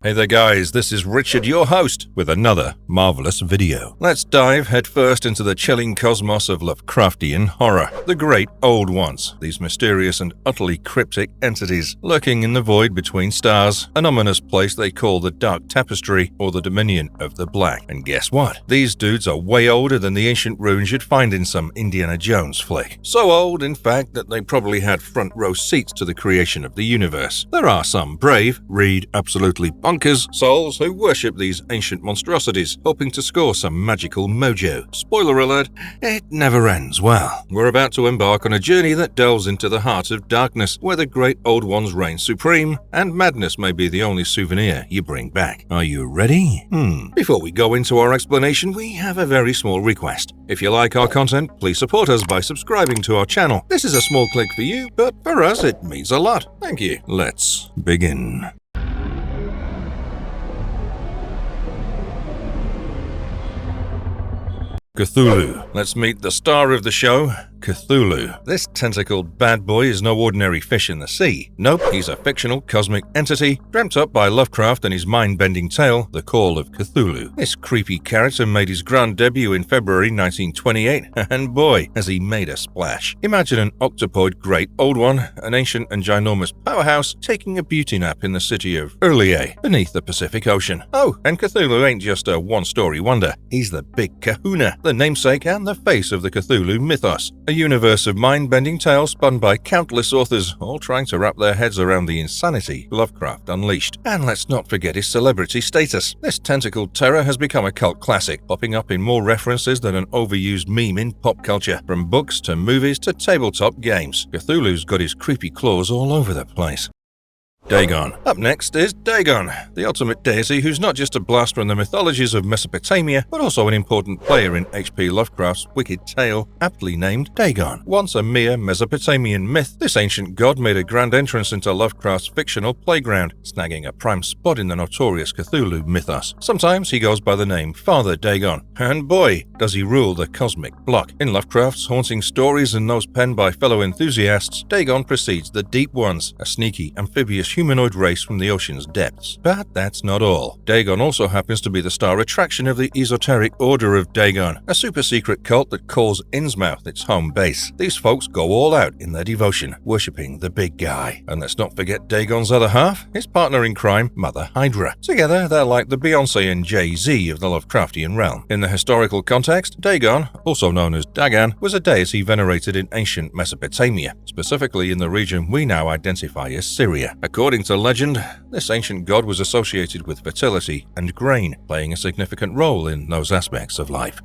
Hey there guys, this is Richard, your host, with another marvelous video. Let's dive headfirst into the chilling cosmos of Lovecraftian horror. The Great Old Ones, these mysterious and utterly cryptic entities lurking in the void between stars, an ominous place they call the Dark Tapestry or the Dominion of the Black. And guess what? These dudes are way older than the ancient runes you'd find in some Indiana Jones flick. So old, in fact, that they probably had front row seats to the creation of the universe. There are some brave, read absolutely bonkers souls who worship these ancient monstrosities, hoping to score some magical mojo. Spoiler alert, it never ends well. We're about to embark on a journey that delves into the heart of darkness, where the Great Old Ones reign supreme, and madness may be the only souvenir you bring back. Are you ready? Before we go into our explanation, we have a very small request. If you like our content, please support us by subscribing to our channel. This is a small click for you, but for us it means a lot. Thank you. Let's begin. Cthulhu. Let's meet the star of the show, Cthulhu. This tentacled bad boy is no ordinary fish in the sea. Nope, he's a fictional cosmic entity dreamt up by Lovecraft and his mind-bending tale, The Call of Cthulhu. This creepy character made his grand debut in February 1928, and boy, has he made a splash. Imagine an octopoid great old one, an ancient and ginormous powerhouse, taking a beauty nap in the city of Idh-yaa, beneath the Pacific Ocean. Oh, and Cthulhu ain't just a one-story wonder. He's the big kahuna, the namesake and the face of the Cthulhu mythos. A universe of mind-bending tales spun by countless authors, all trying to wrap their heads around the insanity Lovecraft unleashed. And let's not forget his celebrity status. This tentacled terror has become a cult classic, popping up in more references than an overused meme in pop culture. From books to movies to tabletop games, Cthulhu's got his creepy claws all over the place. Dagon. Up next is Dagon, the ultimate deity who's not just a blast from the mythologies of Mesopotamia, but also an important player in H.P. Lovecraft's wicked tale, aptly named Dagon. Once a mere Mesopotamian myth, this ancient god made a grand entrance into Lovecraft's fictional playground, snagging a prime spot in the notorious Cthulhu mythos. Sometimes he goes by the name Father Dagon, and boy, does he rule the cosmic block. In Lovecraft's haunting stories and those penned by fellow enthusiasts, Dagon precedes the Deep Ones, a sneaky, amphibious humanoid race from the ocean's depths. But that's not all. Dagon also happens to be the star attraction of the esoteric Order of Dagon, a super-secret cult that calls Innsmouth its home base. These folks go all out in their devotion, worshipping the big guy. And let's not forget Dagon's other half, his partner in crime, Mother Hydra. Together, they're like the Beyoncé and Jay-Z of the Lovecraftian realm. In the historical context, Dagon, also known as Dagan, was a deity venerated in ancient Mesopotamia, specifically in the region we now identify as Syria. According to legend, this ancient god was associated with fertility and grain, playing a significant role in those aspects of life.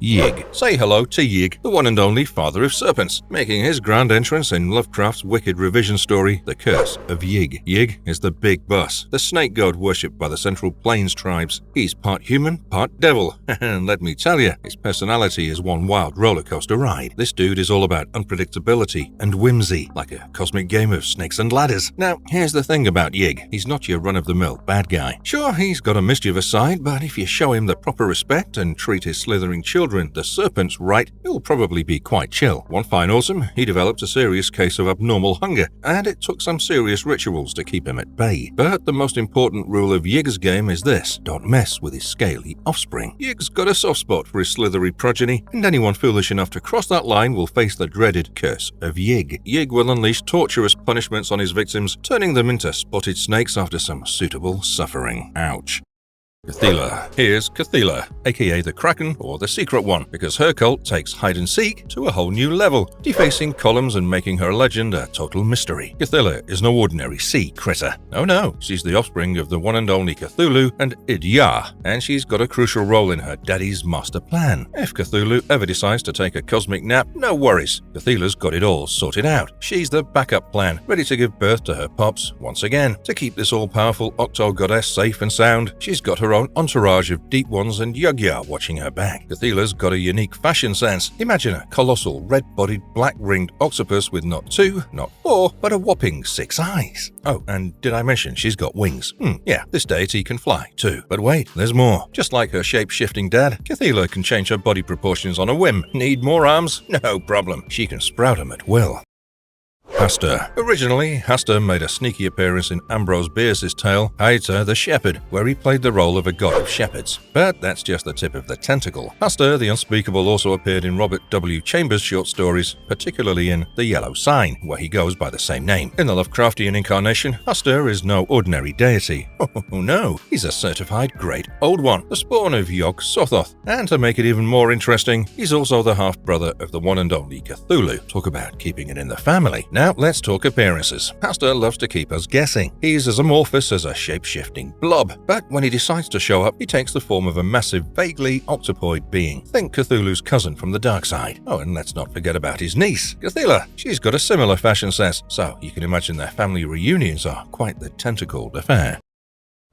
Ayi'ig. Say hello to Ayi'ig, the one and only father of serpents, making his grand entrance in Lovecraft's wicked revision story, The Curse of Ayi'ig. Ayi'ig is the big boss, the snake god worshipped by the Central Plains tribes. He's part human, part devil, and let me tell you, his personality is one wild roller coaster ride. This dude is all about unpredictability and whimsy, like a cosmic game of snakes and ladders. Now, here's the thing about Ayi'ig. He's not your run-of-the-mill bad guy. Sure, he's got a mischievous side, but if you show him the proper respect and treat his slithering children, the serpents, right, he'll probably be quite chill. One fine autumn, he developed a serious case of abnormal hunger, and it took some serious rituals to keep him at bay. But the most important rule of Ayi'ig's game is this: don't mess with his scaly offspring. Ayi'ig's got a soft spot for his slithery progeny, and anyone foolish enough to cross that line will face the dreaded curse of Ayi'ig. Ayi'ig will unleash torturous punishments on his victims, turning them into spotted snakes after some suitable suffering. Ouch. Cthylla. Here's Cthylla, aka the Kraken or the Secret One, because her cult takes hide-and-seek to a whole new level, defacing columns and making her legend a total mystery. Cthylla is no ordinary sea critter. Oh no, she's the offspring of the one and only Cthulhu and Idh-yaa, and she's got a crucial role in her daddy's master plan. If Cthulhu ever decides to take a cosmic nap, no worries, Cthylla's got it all sorted out. She's the backup plan, ready to give birth to her pops once again. To keep this all-powerful octo-goddess safe and sound, she's got her own entourage of Deep Ones and Yug-yaa watching her back. Cthylla's got a unique fashion sense. Imagine a colossal red-bodied black-ringed octopus with not 2, not 4, but a whopping 6 eyes. Oh, and did I mention she's got wings? Yeah, this deity can fly too. But wait, there's more. Just like her shape-shifting dad, Cthylla can change her body proportions on a whim. Need more arms? No problem. She can sprout them at will. Hastur. Originally, Hastur made a sneaky appearance in Ambrose Bierce's tale, Hathor the Shepherd, where he played the role of a god of shepherds. But that's just the tip of the tentacle. Hastur the Unspeakable also appeared in Robert W. Chambers' short stories, particularly in The Yellow Sign, where he goes by the same name. In the Lovecraftian incarnation, Hastur is no ordinary deity. Oh no, he's a certified Great Old One, the spawn of Yog-Sothoth. And to make it even more interesting, he's also the half-brother of the one and only Cthulhu. Talk about keeping it in the family. Now let's talk appearances. Hastur loves to keep us guessing. He's as amorphous as a shape-shifting blob, but when he decides to show up, he takes the form of a massive, vaguely octopoid being. Think Cthulhu's cousin from the dark side. Oh, and let's not forget about his niece, Cthylla. She's got a similar fashion sense, so you can imagine their family reunions are quite the tentacled affair.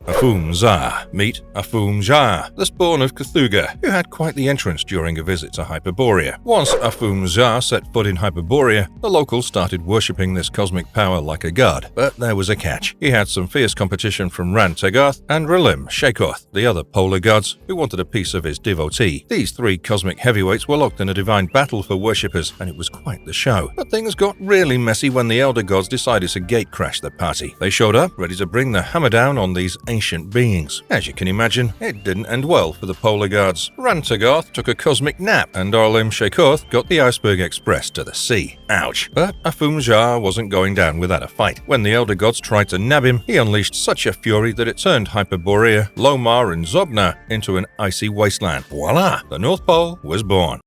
Aphoom-Zhah. Meet Aphoom-Zhah, the spawn of Cthugha, who had quite the entrance during a visit to Hyperborea. Once Aphoom-Zhah set foot in Hyperborea, the locals started worshipping this cosmic power like a god. But there was a catch. He had some fierce competition from Rhan-Tegoth and Rlim Shaikorth, the other polar gods, who wanted a piece of his devotee. These three cosmic heavyweights were locked in a divine battle for worshippers, and it was quite the show. But things got really messy when the elder gods decided to gate-crash the party. They showed up, ready to bring the hammer down on these ancient beings. As you can imagine, it didn't end well for the polar guards. Rhan-Tegoth took a cosmic nap, and Rlim Shaikorth got the Iceberg Express to the sea. Ouch. But Aphoom-Zhah wasn't going down without a fight. When the elder gods tried to nab him, he unleashed such a fury that it turned Hyperborea, Lomar, and Zobna into an icy wasteland. Voila! The North Pole was born.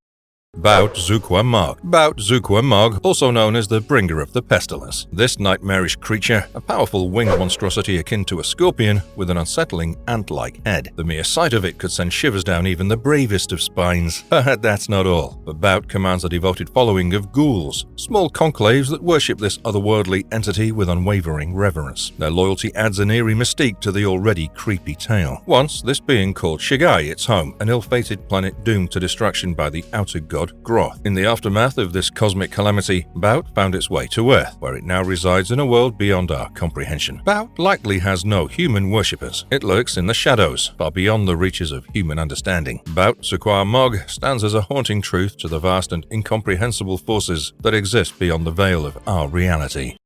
Baoht Z'uqqa-mogg. Baoht Z'uqqa-mogg, also known as the Bringer of the Pestilence. This nightmarish creature, a powerful winged monstrosity akin to a scorpion with an unsettling ant-like head. The mere sight of it could send shivers down even the bravest of spines. But that's not all. The Baoht commands a devoted following of ghouls, small conclaves that worship this otherworldly entity with unwavering reverence. Their loyalty adds an eerie mystique to the already creepy tale. Once, this being called Cyäegha its home, an ill-fated planet doomed to destruction by the outer god Groth. In the aftermath of this cosmic calamity, Baoht found its way to Earth, where it now resides in a world beyond our comprehension. Baoht likely has no human worshippers. It lurks in the shadows, far beyond the reaches of human understanding. Baoht Z'uqqa-mogg stands as a haunting truth to the vast and incomprehensible forces that exist beyond the veil of our reality.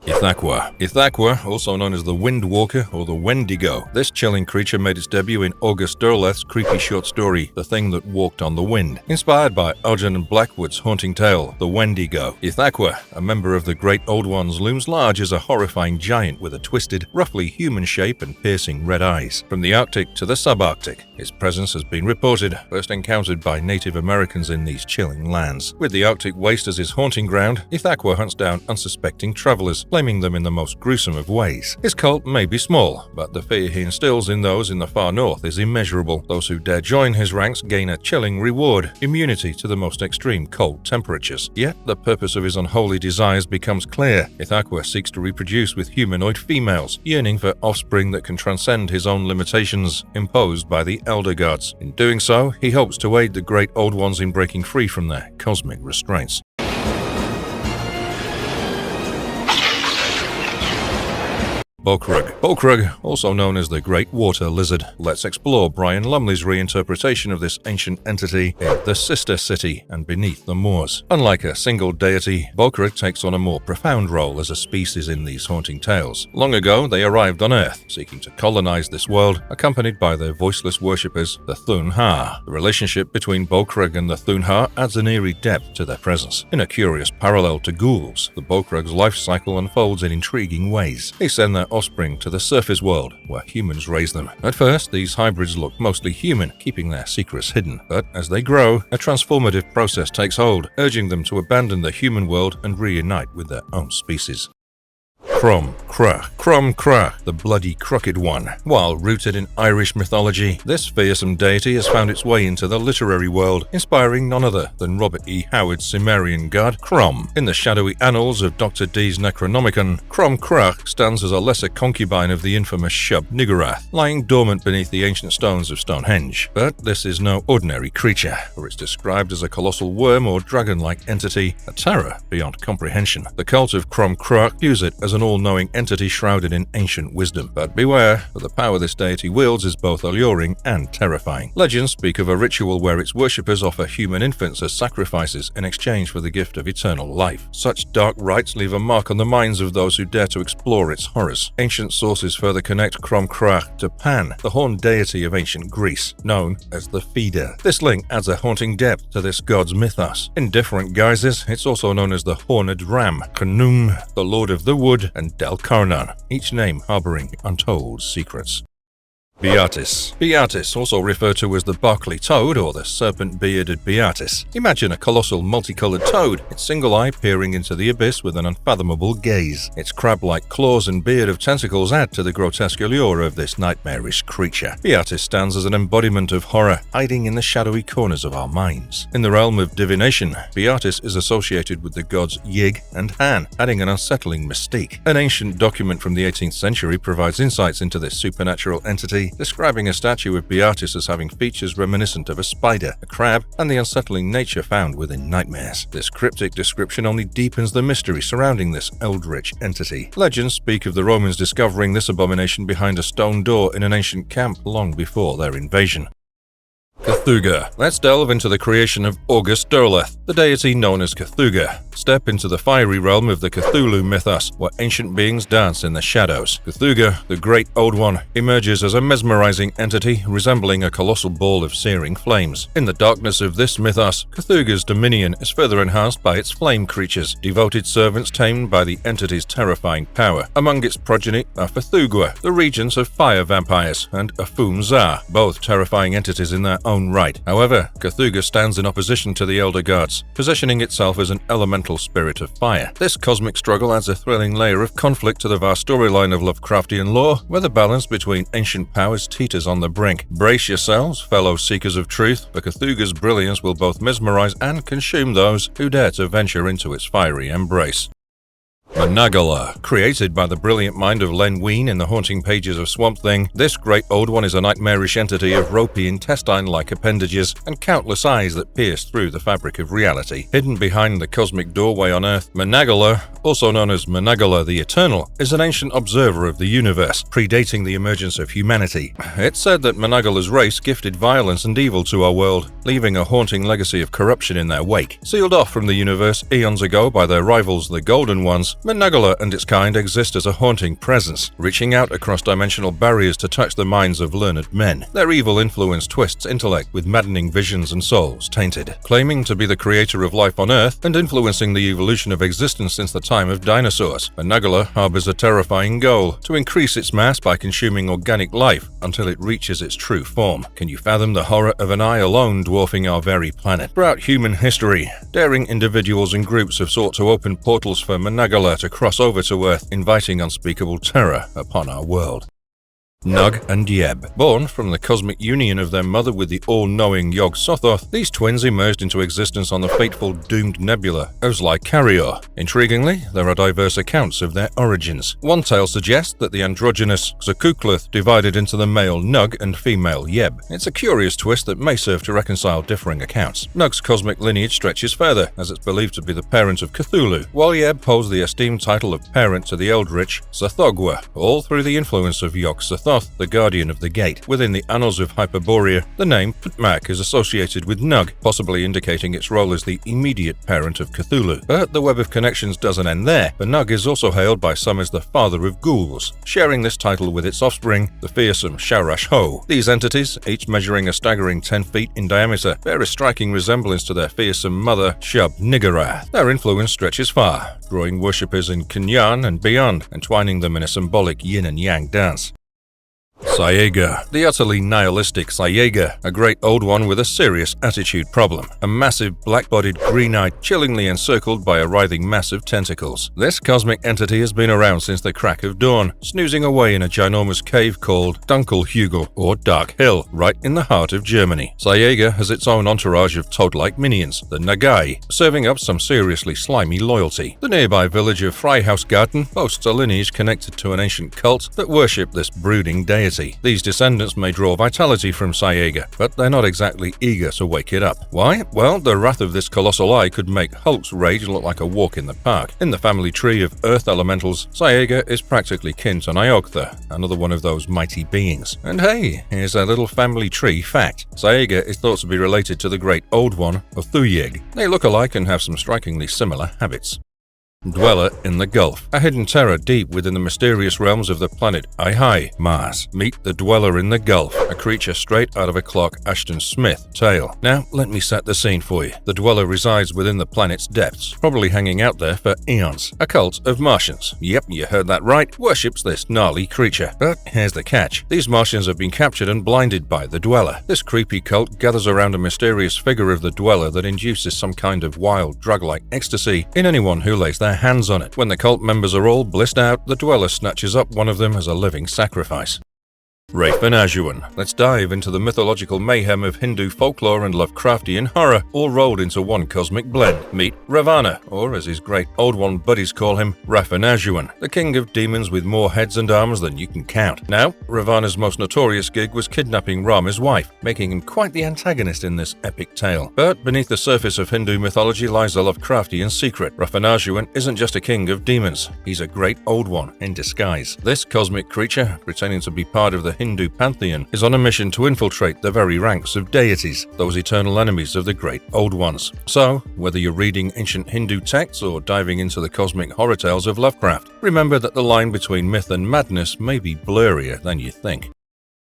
Ithaqua. Ithaqua, also known as the Windwalker or the Wendigo. This chilling creature made its debut in August Derleth's creepy short story, The Thing That Walked on the Wind. Inspired by Ogden and Blackwood's haunting tale, The Wendigo, Ithaqua, a member of the Great Old Ones, looms large as a horrifying giant with a twisted, roughly human shape and piercing red eyes. From the Arctic to the subarctic, its presence has been reported, first encountered by Native Americans in these chilling lands. With the Arctic waste as his haunting ground, Ithaqua hunts down unsuspecting travelers, blaming them in the most gruesome of ways. His cult may be small, but the fear he instills in those in the far north is immeasurable. Those who dare join his ranks gain a chilling reward, immunity to the most extreme cold temperatures. Yet, the purpose of his unholy desires becomes clear. Ithaqua seeks to reproduce with humanoid females, yearning for offspring that can transcend his own limitations imposed by the Elder Gods. In doing so, he hopes to aid the Great Old Ones in breaking free from their cosmic restraints. Bokrug. Bokrug, also known as the Great Water Lizard. Let's explore Brian Lumley's reinterpretation of this ancient entity in The Sister City and Beneath the Moors. Unlike a single deity, Bokrug takes on a more profound role as a species in these haunting tales. Long ago, they arrived on Earth, seeking to colonize this world, accompanied by their voiceless worshippers, the Thun-Ha. The relationship between Bokrug and the Thun-Ha adds an eerie depth to their presence. In a curious parallel to ghouls, the Bokrug's life cycle unfolds in intriguing ways. They send their offspring to the surface world, where humans raise them. At first, these hybrids look mostly human, keeping their secrets hidden. But as they grow, a transformative process takes hold, urging them to abandon the human world and reunite with their own species. Crom Cruach. Crom Cruach, the Bloody Crooked One. While rooted in Irish mythology, this fearsome deity has found its way into the literary world, inspiring none other than Robert E. Howard's Cimmerian god, Crom. In the shadowy annals of Dr. Dee's Necronomicon, Crom Cruach stands as a lesser concubine of the infamous Shub Niggurath, lying dormant beneath the ancient stones of Stonehenge. But this is no ordinary creature, for it's described as a colossal worm or dragon-like entity, a terror beyond comprehension. The cult of Crom Cruach views it as an all-knowing entity shrouded in ancient wisdom. But beware, for the power this deity wields is both alluring and terrifying. Legends speak of a ritual where its worshippers offer human infants as sacrifices in exchange for the gift of eternal life. Such dark rites leave a mark on the minds of those who dare to explore its horrors. Ancient sources further connect Crom Cruach to Pan, the horned deity of ancient Greece, known as the Feeder. This link adds a haunting depth to this god's mythos. In different guises, it's also known as the Horned Ram, Khnum, the Lord of the Wood, and Delcarnan, each name harboring untold secrets. Byatis. Byatis, also referred to as the Barkley Toad or the Serpent-Bearded Byatis. Imagine a colossal multicolored toad, its single eye peering into the abyss with an unfathomable gaze. Its crab-like claws and beard of tentacles add to the grotesque allure of this nightmarish creature. Byatis stands as an embodiment of horror, hiding in the shadowy corners of our minds. In the realm of divination, Byatis is associated with the gods Ayi'ig and Han, adding an unsettling mystique. An ancient document from the 18th century provides insights into this supernatural entity, describing a statue of Byatis as having features reminiscent of a spider, a crab, and the unsettling nature found within nightmares. This cryptic description only deepens the mystery surrounding this eldritch entity. Legends speak of the Romans discovering this abomination behind a stone door in an ancient camp long before their invasion. Cthugha. Let's delve into the creation of August Derleth, the deity known as Cthugha. Step into the fiery realm of the Cthulhu mythos, where ancient beings dance in the shadows. Cthugha, the Great Old One, emerges as a mesmerizing entity resembling a colossal ball of searing flames. In the darkness of this mythos, Cthugha's dominion is further enhanced by its flame creatures, devoted servants tamed by the entity's terrifying power. Among its progeny are Cthugha, the regents of fire vampires, and Aphoom-Zhah, both terrifying entities in their own right. However, Cthugha stands in opposition to the Elder Gods, positioning itself as an elemental spirit of fire. This cosmic struggle adds a thrilling layer of conflict to the vast storyline of Lovecraftian lore, where the balance between ancient powers teeters on the brink. Brace yourselves, fellow seekers of truth, for Cthugha's brilliance will both mesmerize and consume those who dare to venture into its fiery embrace. Menagala. Created by the brilliant mind of Len Wein in the haunting pages of Swamp Thing, this Great Old One is a nightmarish entity of ropey intestine-like appendages and countless eyes that pierce through the fabric of reality. Hidden behind the cosmic doorway on Earth, Menagala, also known as Menagala the Eternal, is an ancient observer of the universe, predating the emergence of humanity. It's said that Menagala's race gifted violence and evil to our world, leaving a haunting legacy of corruption in their wake. Sealed off from the universe eons ago by their rivals, the Golden Ones, Menagala and its kind exist as a haunting presence, reaching out across dimensional barriers to touch the minds of learned men. Their evil influence twists intellect with maddening visions and souls tainted. Claiming to be the creator of life on Earth and influencing the evolution of existence since the time of dinosaurs, Menagala harbors a terrifying goal: to increase its mass by consuming organic life until it reaches its true form. Can you fathom the horror of an eye alone dwarfing our very planet? Throughout human history, daring individuals and groups have sought to open portals for Menagala to cross over to Earth, inviting unspeakable terror upon our world. Nug and Yeb. Born from the cosmic union of their mother with the all-knowing Yog-Sothoth, these twins emerged into existence on the fateful doomed nebula of Z'lycarior. Intriguingly, there are diverse accounts of their origins. One tale suggests that the androgynous Z'uqqa-mogg divided into the male Nug and female Yeb. It's a curious twist that may serve to reconcile differing accounts. Nug's cosmic lineage stretches further, as it's believed to be the parent of Cthulhu, while Yeb holds the esteemed title of parent to the eldritch Zoth-Ommog, all through the influence of Yog-Sothoth, the guardian of the gate. Within the annals of Hyperborea, the name Putmak is associated with Nug, possibly indicating its role as the immediate parent of Cthulhu. But the web of connections doesn't end there. The Nug is also hailed by some as the father of ghouls, sharing this title with its offspring, the fearsome Shaurash-ho. These entities, each measuring a staggering 10 feet in diameter, bear a striking resemblance to their fearsome mother, Shub-Niggurath. Their influence stretches far, drawing worshippers in Kunyan and beyond, entwining them in a symbolic yin and yang dance. Cyäegha. The utterly nihilistic Cyäegha, a great old one with a serious attitude problem. A massive, black-bodied, green-eyed, chillingly encircled by a writhing mass of tentacles. This cosmic entity has been around since the crack of dawn, snoozing away in a ginormous cave called Nctolhu, or Dark Hill, right in the heart of Germany. Cyäegha has its own entourage of toad-like minions, the Nagai, serving up some seriously slimy loyalty. The nearby village of Freihausgarten boasts a lineage connected to an ancient cult that worship this brooding deity. Gla'aki. These descendants may draw vitality from Cyäegha, but they're not exactly eager to wake it up. Why? Well, the wrath of this colossal eye could make Hulk's rage look like a walk in the park. In the family tree of earth elementals, Cyäegha is practically kin to Nioghtha, another one of those mighty beings. And hey, here's a little family tree fact. Cyäegha is thought to be related to the Great Old One of Ayi'ig. They look alike and have some strikingly similar habits. Dweller in the Gulf, a hidden terror deep within the mysterious realms of the planet Ayi'ig, Mars. Meet the Dweller in the Gulf, a creature straight out of a Clark Ashton Smith tale. Now, let me set the scene for you. The Dweller resides within the planet's depths, probably hanging out there for eons. A cult of Martians, yep, you heard that right, worships this gnarly creature. But here's the catch. These Martians have been captured and blinded by the Dweller. This creepy cult gathers around a mysterious figure of the Dweller that induces some kind of wild, drug-like ecstasy in anyone who lays their hands on it. When the cult members are all blissed out, the Dweller snatches up one of them as a living sacrifice. Rhan-Tegoth. Let's dive into the mythological mayhem of Hindu folklore and Lovecraftian horror, all rolled into one cosmic blend. Meet Ravana, or as his great Old One buddies call him, Rhan-Tegoth, the king of demons with more heads and arms than you can count. Now, Ravana's most notorious gig was kidnapping Rama's wife, making him quite the antagonist in this epic tale. But beneath the surface of Hindu mythology lies a Lovecraftian secret. Rhan-Tegoth isn't just a king of demons, he's a great Old One in disguise. This cosmic creature, pretending to be part of the Hindu pantheon, is on a mission to infiltrate the very ranks of deities, those eternal enemies of the great Old Ones. So, whether you're reading ancient Hindu texts or diving into the cosmic horror tales of Lovecraft, remember that the line between myth and madness may be blurrier than you think.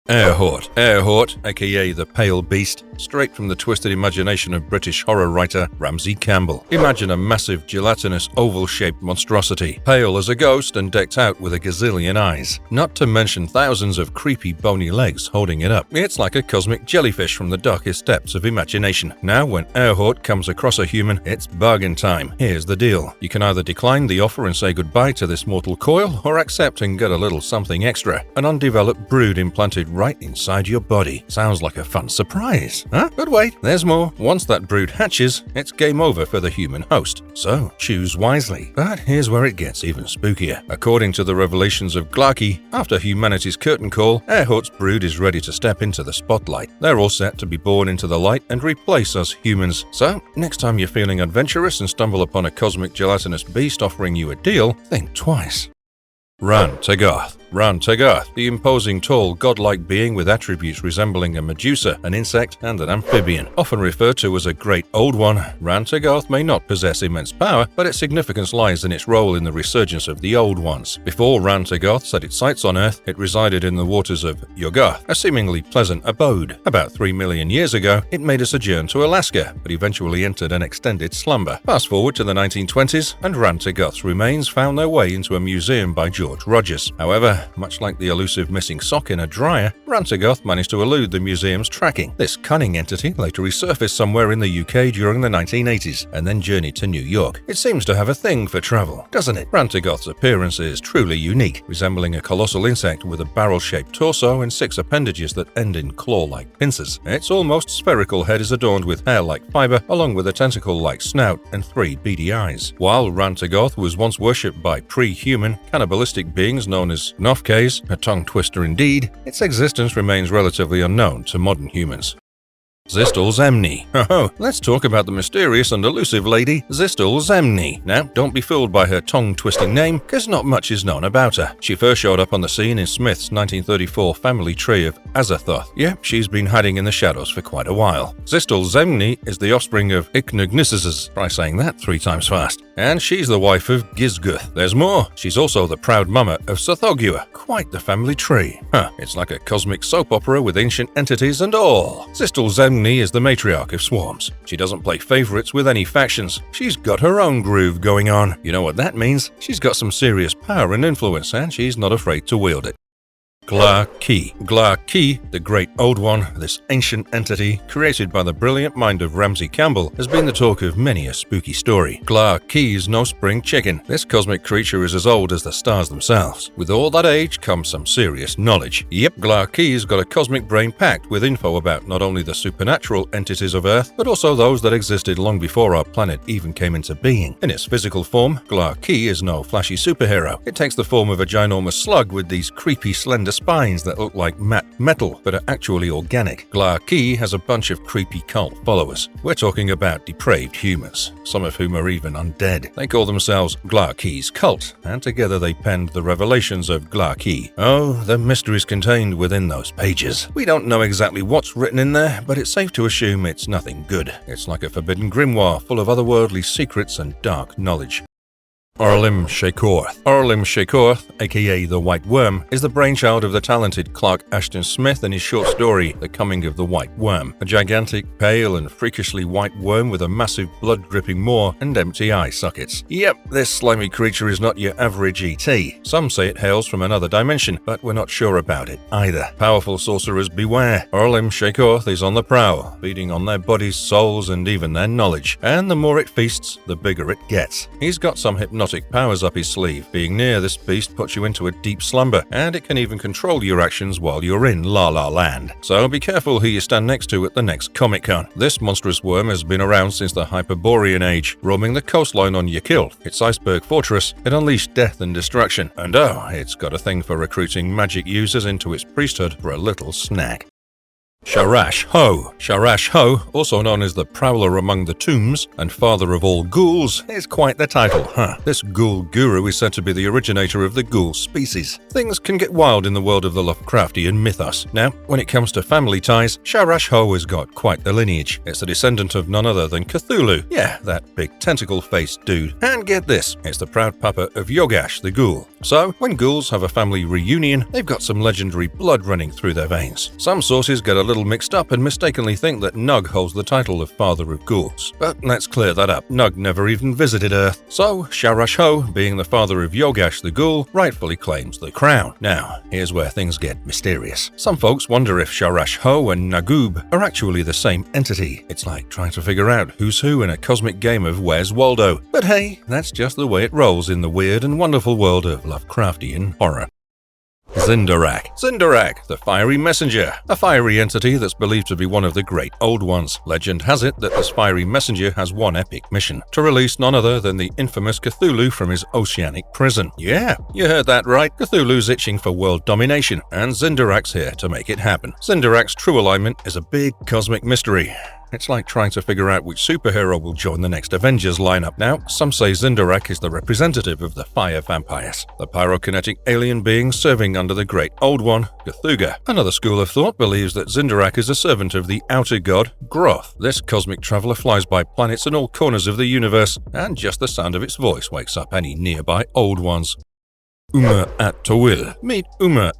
Baoht, aka the Pale Beast, straight from the twisted imagination of British horror writer Ramsey Campbell. Imagine a massive, gelatinous, oval-shaped monstrosity, pale as a ghost and decked out with a gazillion eyes. Not to mention thousands of creepy, bony legs holding it up. It's like a cosmic jellyfish from the darkest depths of imagination. Now, when Baoht comes across a human, it's bargain time. Here's the deal. You can either decline the offer and say goodbye to this mortal coil, or accept and get a little something extra. An undeveloped brood implanted right inside your body. Sounds like a fun surprise, huh? But wait, there's more. Once that brood hatches, it's game over for the human host. So, choose wisely. But here's where it gets even spookier. According to the revelations of Gla'aki, after humanity's curtain call, Baoht's brood is ready to step into the spotlight. They're all set to be born into the light and replace us humans. So, next time you're feeling adventurous and stumble upon a cosmic gelatinous beast offering you a deal, think twice. Rhan-Tegoth, the imposing, tall, godlike being with attributes resembling a Medusa, an insect, and an amphibian. Often referred to as a Great Old One, Rhan-Tegoth may not possess immense power, but its significance lies in its role in the resurgence of the Old Ones. Before Rhan-Tegoth set its sights on Earth, it resided in the waters of Yuggoth, a seemingly pleasant abode. About 3 million years ago, it made a sojourn to Alaska, but eventually entered an extended slumber. Fast forward to the 1920s, and Rhan-Tegoth's remains found their way into a museum by George Rogers. However, much like the elusive missing sock in a dryer, Rhan-Tegoth managed to elude the museum's tracking. This cunning entity later resurfaced somewhere in the UK during the 1980s, and then journeyed to New York. It seems to have a thing for travel, doesn't it? Rhan-Tegoth's appearance is truly unique, resembling a colossal insect with a barrel-shaped torso and 6 appendages that end in claw-like pincers. Its almost spherical head is adorned with hair-like fiber, along with a tentacle-like snout and 3 beady eyes. While Rhan-Tegoth was once worshipped by pre-human, cannibalistic beings known as Nofkes, a tongue twister indeed, its existence remains relatively unknown to modern humans. Z'uqqa-mogg. Oh, let's talk about the mysterious and elusive lady Z'uqqa-mogg. Now, don't be fooled by her tongue-twisting name, because not much is known about her. She first showed up on the scene in Smith's 1934 family tree of Azathoth. Yeah, she's been hiding in the shadows for quite a while. Z'uqqa-mogg is the offspring of Ichneugnisses. Try saying that 3 times fast. And she's the wife of Gizguth. There's more. She's also the proud mama of Tsathoggua. Quite the family tree. It's like a cosmic soap opera with ancient entities and all. Z'uqqa-mogg is the matriarch of swarms. She doesn't play favorites with any factions. She's got her own groove going on. You know what that means? She's got some serious power and influence, and she's not afraid to wield it. Gla'aki, the Great Old One, this ancient entity created by the brilliant mind of Ramsey Campbell, has been the talk of many a spooky story. Gla'aki is no spring chicken. This cosmic creature is as old as the stars themselves. With all that age comes some serious knowledge. Yep, Gla'aki's got a cosmic brain packed with info about not only the supernatural entities of Earth, but also those that existed long before our planet even came into being. In its physical form, Gla'aki is no flashy superhero. It takes the form of a ginormous slug with these creepy, slender spines that look like matte metal but are actually organic. Gla'aki has a bunch of creepy cult followers. We're talking about depraved humans, some of whom are even undead. They call themselves Gla'aki's cult, and together they penned the revelations of Gla'aki. Oh, the mysteries contained within those pages. We don't know exactly what's written in there, but it's safe to assume it's nothing good. It's like a forbidden grimoire full of otherworldly secrets and dark knowledge. Rlim Shaikorth. Rlim Shaikorth, aka the White Worm, is the brainchild of the talented Clark Ashton Smith and his short story, The Coming of the White Worm. A gigantic, pale, and freakishly white worm with a massive blood-dripping maw and empty eye sockets. Yep, this slimy creature is not your average ET. Some say it hails from another dimension, but we're not sure about it either. Powerful sorcerers beware. Rlim Shaikorth is on the prowl, feeding on their bodies, souls, and even their knowledge. And the more it feasts, the bigger it gets. He's got some hypnotic powers up his sleeve. Being near this beast puts you into a deep slumber, and it can even control your actions while you're in La La Land. So be careful who you stand next to at the next Comic-Con. This monstrous worm has been around since the Hyperborean age, roaming the coastline on Ykilth, its iceberg fortress. It unleashed death and destruction, and oh, it's got a thing for recruiting magic users into its priesthood for a little snack. Shaurash-ho. Shaurash-ho, also known as the Prowler among the Tombs and Father of all Ghouls, is quite the title, huh? This ghoul guru is said to be the originator of the ghoul species. Things can get wild in the world of the Lovecraftian mythos. Now, when it comes to family ties, Shaurash-ho has got quite the lineage. It's a descendant of none other than Cthulhu. Yeah, that big tentacle-faced dude. And get this, it's the proud papa of Yogash the ghoul. So, when ghouls have a family reunion, they've got some legendary blood running through their veins. Some sources get a little mixed up and mistakenly think that Nug holds the title of Father of Ghouls. But let's clear that up. Nug never even visited Earth. So, Shaurash-ho, being the father of Yogash the ghoul, rightfully claims the crown. Now, here's where things get mysterious. Some folks wonder if Shaurash-ho and Nagoob are actually the same entity. It's like trying to figure out who's who in a cosmic game of Where's Waldo. But hey, that's just the way it rolls in the weird and wonderful world of Lovecraftian horror. Xindarak. Xindarak, the Fiery Messenger, a fiery entity that's believed to be one of the Great Old Ones. Legend has it that this fiery messenger has one epic mission, to release none other than the infamous Cthulhu from his oceanic prison. Yeah, you heard that right. Cthulhu's itching for world domination, and Xindarak's here to make it happen. Xindarak's true alignment is a big cosmic mystery. It's like trying to figure out which superhero will join the next Avengers lineup. Now, some say Xindarak is the representative of the fire vampires, the pyrokinetic alien being serving under the Great Old One, Cthugha. Another school of thought believes that Xindarak is a servant of the outer god, Groth. This cosmic traveler flies by planets in all corners of the universe, and just the sound of its voice wakes up any nearby Old Ones. at-Tawil. Meet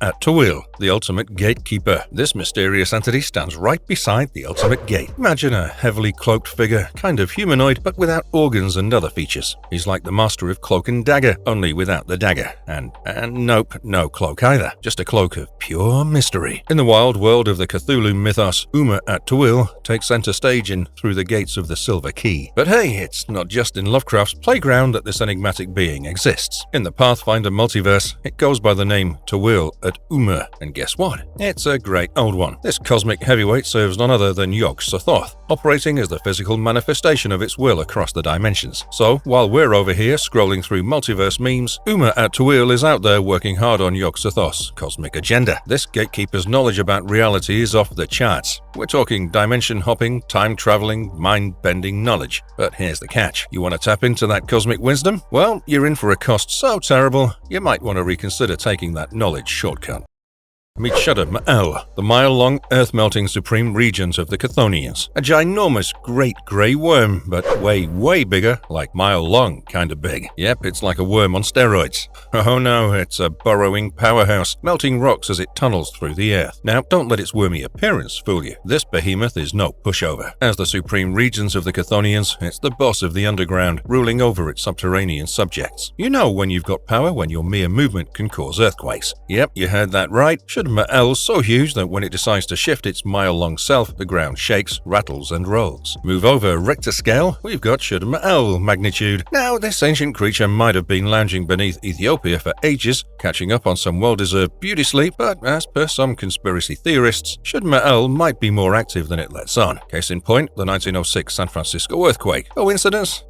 at-Tawil, the ultimate gatekeeper. This mysterious entity stands right beside the ultimate gate. Imagine a heavily cloaked figure, kind of humanoid, but without organs and other features. He's like the master of cloak and dagger, only without the dagger. And nope, no cloak either. Just a cloak of pure mystery. In the wild world of the Cthulhu mythos, at-Tawil takes center stage in Through the Gates of the Silver Key. But hey, it's not just in Lovecraft's playground that this enigmatic being exists. In the Pathfinder multiverse, it goes by the name Tawil at-Ummu, and guess what? It's a Great Old One. This cosmic heavyweight serves none other than Yog-Sothoth, operating as the physical manifestation of its will across the dimensions. So, while we're over here scrolling through multiverse memes, at-Tawil is out there working hard on Yog-Sothoth's cosmic agenda. This gatekeeper's knowledge about reality is off the charts. We're talking dimension hopping, time traveling, mind-bending knowledge. But here's the catch. You want to tap into that cosmic wisdom? Well, you're in for a cost so terrible, you might want to reconsider taking that knowledge shortcut. Meet Shudde M'ell, the mile-long, earth-melting supreme regent of the Chthonians. A ginormous, great grey worm, but way bigger, like mile-long kind of big. Yep, it's like a worm on steroids. Oh no, it's a burrowing powerhouse, melting rocks as it tunnels through the earth. Now, don't let its wormy appearance fool you. This behemoth is no pushover. As the supreme regent of the Chthonians, it's the boss of the underground, ruling over its subterranean subjects. You know when you've got power when your mere movement can cause earthquakes. Yep, you heard that right. Shudde M'ell's so huge that when it decides to shift its mile-long self, the ground shakes, rattles, and rolls. Move over Richter scale, we've got Shudde M'ell magnitude. Now, this ancient creature might have been lounging beneath Ethiopia for ages, catching up on some well-deserved beauty sleep, but as per some conspiracy theorists, Shudde M'ell might be more active than it lets on. Case in point, the 1906 San Francisco earthquake. Coincidence?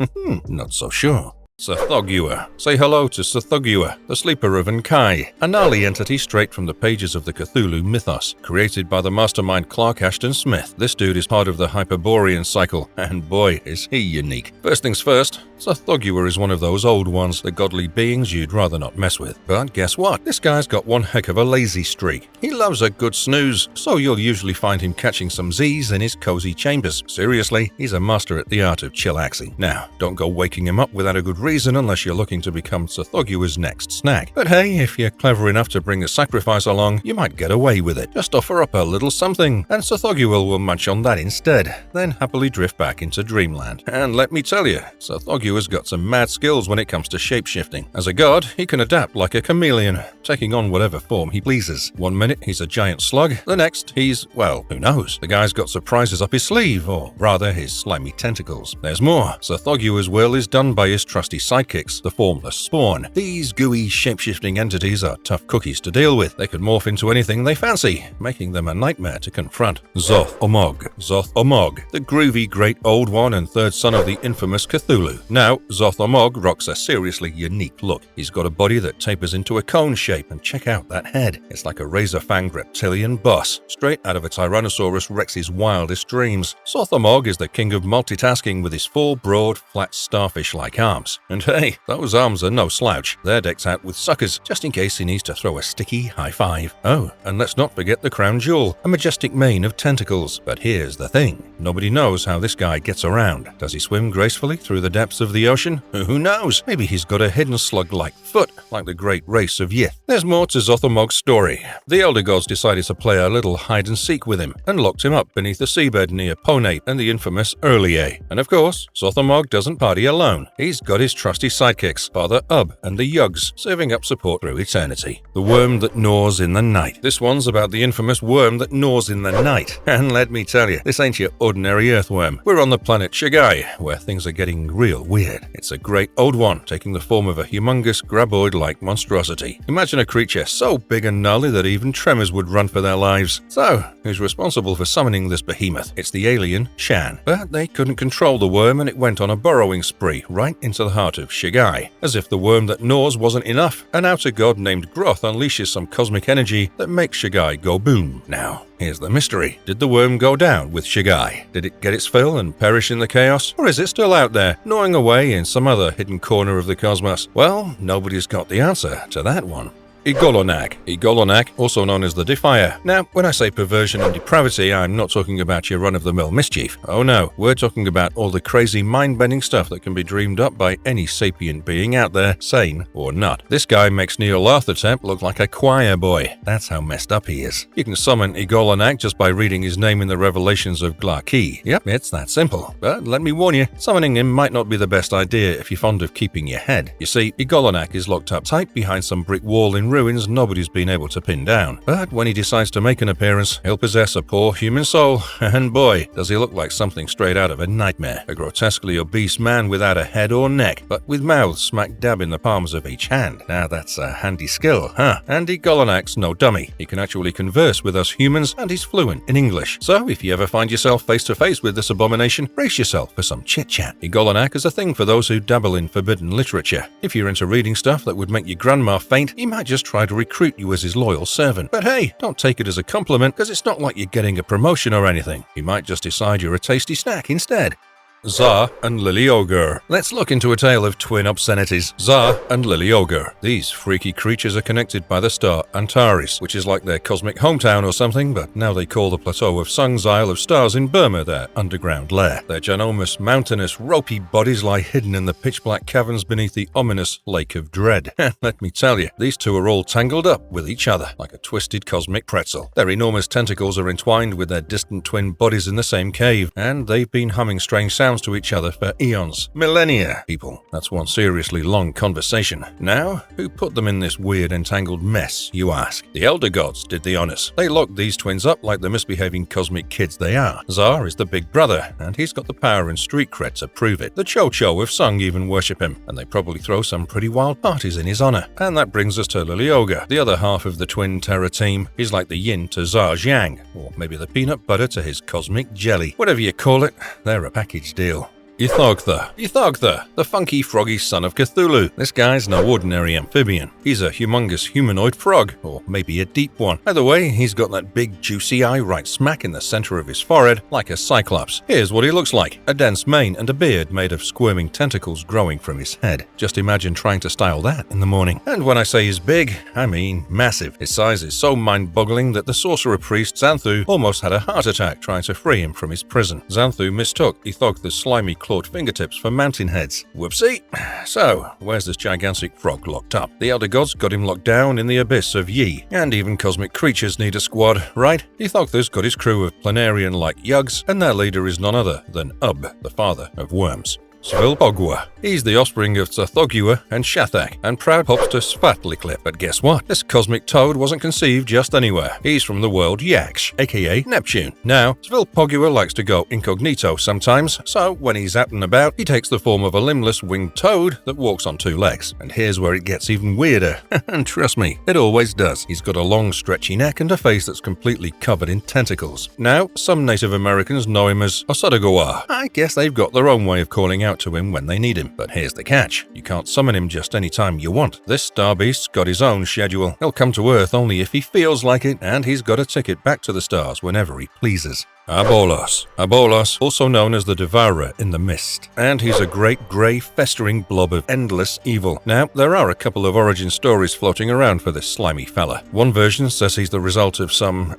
Not so sure. Tsathoggua. Say hello to Tsathoggua, the sleeper of Nkai, a gnarly entity straight from the pages of the Cthulhu mythos, created by the mastermind Clark Ashton Smith. This dude is part of the Hyperborean cycle, and boy, is he unique. First things first, Tsathoggua is one of those old ones, the godly beings you'd rather not mess with. But guess what? This guy's got one heck of a lazy streak. He loves a good snooze, so you'll usually find him catching some Z's in his cozy chambers. Seriously, he's a master at the art of chillaxing. Now, don't go waking him up without a good reason unless you're looking to become Tsathogua's next snack. But hey, if you're clever enough to bring a sacrifice along, you might get away with it. Just offer up a little something, and Tsathoggua will munch on that instead, then happily drift back into dreamland. And let me tell you, Tsathogua's got some mad skills when it comes to shapeshifting. As a god, he can adapt like a chameleon, taking on whatever form he pleases. One minute he's a giant slug, the next he's, well, who knows? The guy's got surprises up his sleeve, or rather his slimy tentacles. There's more. Tsathogua's will is done by his trusty sidekicks, the Formless Spawn. These gooey shape-shifting entities are tough cookies to deal with. They could morph into anything they fancy, making them a nightmare to confront. Zoth-Ommog. Zoth-Ommog, the groovy great old one and third son of the infamous Cthulhu. Now, Zoth-Ommog rocks a seriously unique look. He's got a body that tapers into a cone shape, and check out that head. It's like a razor-fanged reptilian boss, straight out of a Tyrannosaurus Rex's wildest dreams. Zoth-Ommog is the king of multitasking with his four broad, flat starfish-like arms. And hey, those arms are no slouch. They're decked out with suckers, just in case he needs to throw a sticky high five. Oh, and let's not forget the crown jewel, a majestic mane of tentacles. But here's the thing. Nobody knows how this guy gets around. Does he swim gracefully through the depths of the ocean? Who knows? Maybe he's got a hidden slug-like foot, like the great race of Yith. There's more to Zoth-Ommog's story. The Elder Gods decided to play a little hide-and-seek with him, and locked him up beneath the seabed near Ponate and the infamous Ithaqua. And of course, Zoth-Ommog doesn't party alone. He's got his trusty sidekicks, Father Ub and the Yugs, serving up support through eternity. The worm that gnaws in the night. This one's about the infamous worm that gnaws in the night. And let me tell you, this ain't your ordinary earthworm. We're on the planet Cyäegha, where things are getting real weird. It's a great old one, taking the form of a humongous graboid-like monstrosity. Imagine a creature so big and gnarly that even tremors would run for their lives. So, who's responsible for summoning this behemoth? It's the alien Shan. But they couldn't control the worm, and it went on a burrowing spree right into the heart of Cyäegha. As if the worm that gnaws wasn't enough, an outer god named Groth unleashes some cosmic energy that makes Cyäegha go boom. Now, here's the mystery. Did the worm go down with Cyäegha? Did it get its fill and perish in the chaos? Or is it still out there, gnawing away in some other hidden corner of the cosmos? Well, nobody's got the answer to that one. Igolonag, also known as the Defier. Now, when I say perversion and depravity, I'm not talking about your run-of-the-mill mischief. Oh no, we're talking about all the crazy mind-bending stuff that can be dreamed up by any sapient being out there, sane or not. This guy makes Nyarlathotep look like a choir boy. That's how messed up he is. You can summon Igolonag just by reading his name in the Revelations of Gla'aki. Yep, it's that simple. But let me warn you, summoning him might not be the best idea if you're fond of keeping your head. You see, Igolonag is locked up tight behind some brick wall in ruins nobody's been able to pin down. But when he decides to make an appearance, he'll possess a poor human soul, and boy, does he look like something straight out of a nightmare. A grotesquely obese man without a head or neck, but with mouths smack dab in the palms of each hand. Now that's a handy skill, huh? And Igolonag's no dummy. He can actually converse with us humans, and he's fluent in English. So if you ever find yourself face to face with this abomination, brace yourself for some chit-chat. Igolonag is a thing for those who dabble in forbidden literature. If you're into reading stuff that would make your grandma faint, he might just try to recruit you as his loyal servant. But hey, don't take it as a compliment, because it's not like you're getting a promotion or anything. He might just decide you're a tasty snack instead. Zhar and Lloigor. Let's look into a tale of twin obscenities. Zhar and Lloigor. These freaky creatures are connected by the star Antares, which is like their cosmic hometown or something, but now they call the plateau of Sung's Isle of Stars in Burma their underground lair. Their ginormous, mountainous, ropey bodies lie hidden in the pitch-black caverns beneath the ominous Lake of Dread. Let me tell you, these two are all tangled up with each other, like a twisted cosmic pretzel. Their enormous tentacles are entwined with their distant twin bodies in the same cave, and they've been humming strange sounds to each other for eons, millennia, people. That's one seriously long conversation. Now, who put them in this weird entangled mess, you ask? The Elder Gods did the honors. They locked these twins up like the misbehaving cosmic kids they are. Zhar is the big brother, and he's got the power and street cred to prove it. The Cho-Cho of Sung even worship him, and they probably throw some pretty wild parties in his honor. And that brings us to Lloigor, the other half of the twin terror team. He's like the yin to Zhar's yang, or maybe the peanut butter to his cosmic jelly. Whatever you call it, they're a package deal. Ithaqua, the funky froggy son of Cthulhu. This guy's no ordinary amphibian. He's a humongous humanoid frog, or maybe a deep one. Either way, he's got that big juicy eye right smack in the center of his forehead, like a cyclops. Here's what he looks like: a dense mane and a beard made of squirming tentacles growing from his head. Just imagine trying to style that in the morning. And when I say he's big, I mean massive. His size is so mind-boggling that the sorcerer priest Xanthu almost had a heart attack trying to free him from his prison. Xanthu mistook Ithaqua's slimy clawed fingertips for mountain heads. Whoopsie! So, where's this gigantic frog locked up? The elder gods got him locked down in the abyss of Yi, and even cosmic creatures need a squad, right? Ithaqua's got his crew of planarian-like yugs, and their leader is none other than the father of worms. Z'uqqa-mogg. He's the offspring of Tsathoggua and Shathak, and proud hops to Svatliklipp. But guess what? This cosmic toad wasn't conceived just anywhere. He's from the world Yaksh, aka Neptune. Now, Z'uqqa-mogg likes to go incognito sometimes, so when he's out and about, he takes the form of a limbless winged toad that walks on two legs. And here's where it gets even weirder. And trust me, it always does. He's got a long, stretchy neck and a face that's completely covered in tentacles. Now, some Native Americans know him as Osadagawar. I guess they've got their own way of calling out to him when they need him. But here's the catch: you can't summon him just any time you want. This star beast's got his own schedule. He'll come to Earth only if he feels like it, and he's got a ticket back to the stars whenever he pleases. Abollos, also known as the Devourer in the Mist, and he's a great grey festering blob of endless evil. Now, there are a couple of origin stories floating around for this slimy fella. One version says he's the result of some,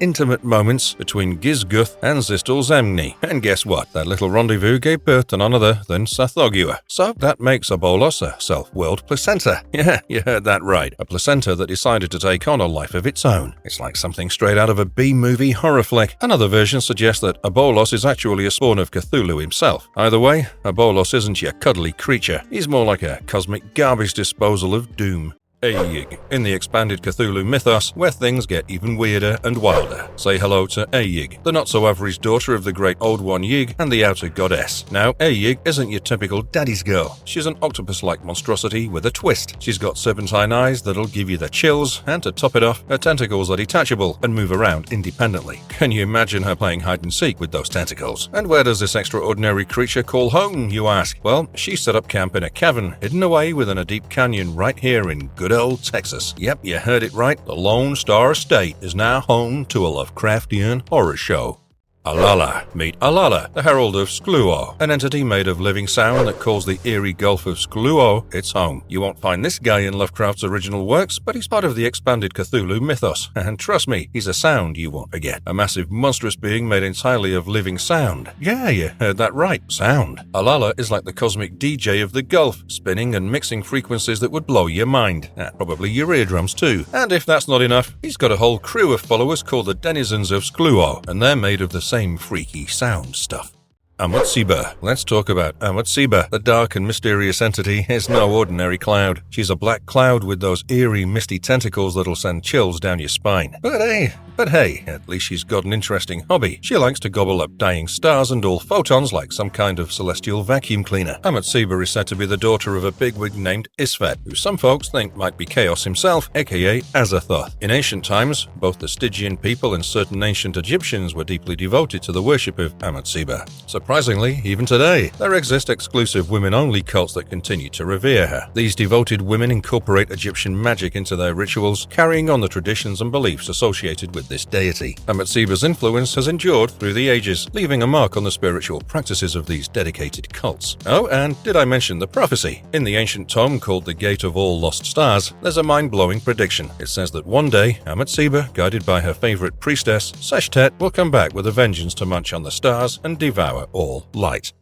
intimate moments between Gizguth and Zistel Zemni, and guess what? That little rendezvous gave birth to none other than Tsathoggua. So that makes Abollos a self-willed placenta. Yeah, you heard that right. A placenta that decided to take on a life of its own. It's like something straight out of a B-movie horror flick. Another version suggests that Abollos is actually a spawn of Cthulhu himself. Either way, Abollos isn't your cuddly creature. He's more like a cosmic garbage disposal of doom. Ayi'ig, in the expanded Cthulhu mythos, where things get even weirder and wilder. Say hello to Ayi'ig, the not-so-average daughter of the great Old One Yig and the outer goddess. Now, Ayi'ig isn't your typical daddy's girl. She's an octopus-like monstrosity with a twist. She's got serpentine eyes that'll give you the chills, and to top it off, her tentacles are detachable and move around independently. Can you imagine her playing hide-and-seek with those tentacles? And where does this extraordinary creature call home, you ask? Well, she set up camp in a cavern, hidden away within a deep canyon right here in good old Texas. Yep, you heard it right. The Lone Star State is now home to a Lovecraftian horror show. Alala. Meet Alala, the herald of Skluo, an entity made of living sound that calls the eerie Gulf of Skluo its home. You won't find this guy in Lovecraft's original works, but he's part of the expanded Cthulhu mythos. And trust me, he's a sound you won't forget. A massive monstrous being made entirely of living sound. Yeah, you heard that right. Sound. Alala is like the cosmic DJ of the Gulf, spinning and mixing frequencies that would blow your mind. And probably your eardrums too. And if that's not enough, he's got a whole crew of followers called the Denizens of Skluo, and they're made of the same freaky sound stuff. Amutsiba. Let's talk about Amutsiba. The dark and mysterious entity is no ordinary cloud. She's a black cloud with those eerie, misty tentacles that'll send chills down your spine. But hey, at least she's got an interesting hobby. She likes to gobble up dying stars and all photons like some kind of celestial vacuum cleaner. Amutsiba is said to be the daughter of a bigwig named Isfet, who some folks think might be Chaos himself, aka Azathoth. In ancient times, both the Stygian people and certain ancient Egyptians were deeply devoted to the worship of Amutsiba. Surprisingly, even today, there exist exclusive women-only cults that continue to revere her. These devoted women incorporate Egyptian magic into their rituals, carrying on the traditions and beliefs associated with this deity. Amutsiba's influence has endured through the ages, leaving a mark on the spiritual practices of these dedicated cults. Oh, and did I mention the prophecy? In the ancient tome called the Gate of All Lost Stars, there's a mind-blowing prediction. It says that one day, Amutsiba, guided by her favorite priestess, Seshtet, will come back with a vengeance to munch on the stars and devour all light.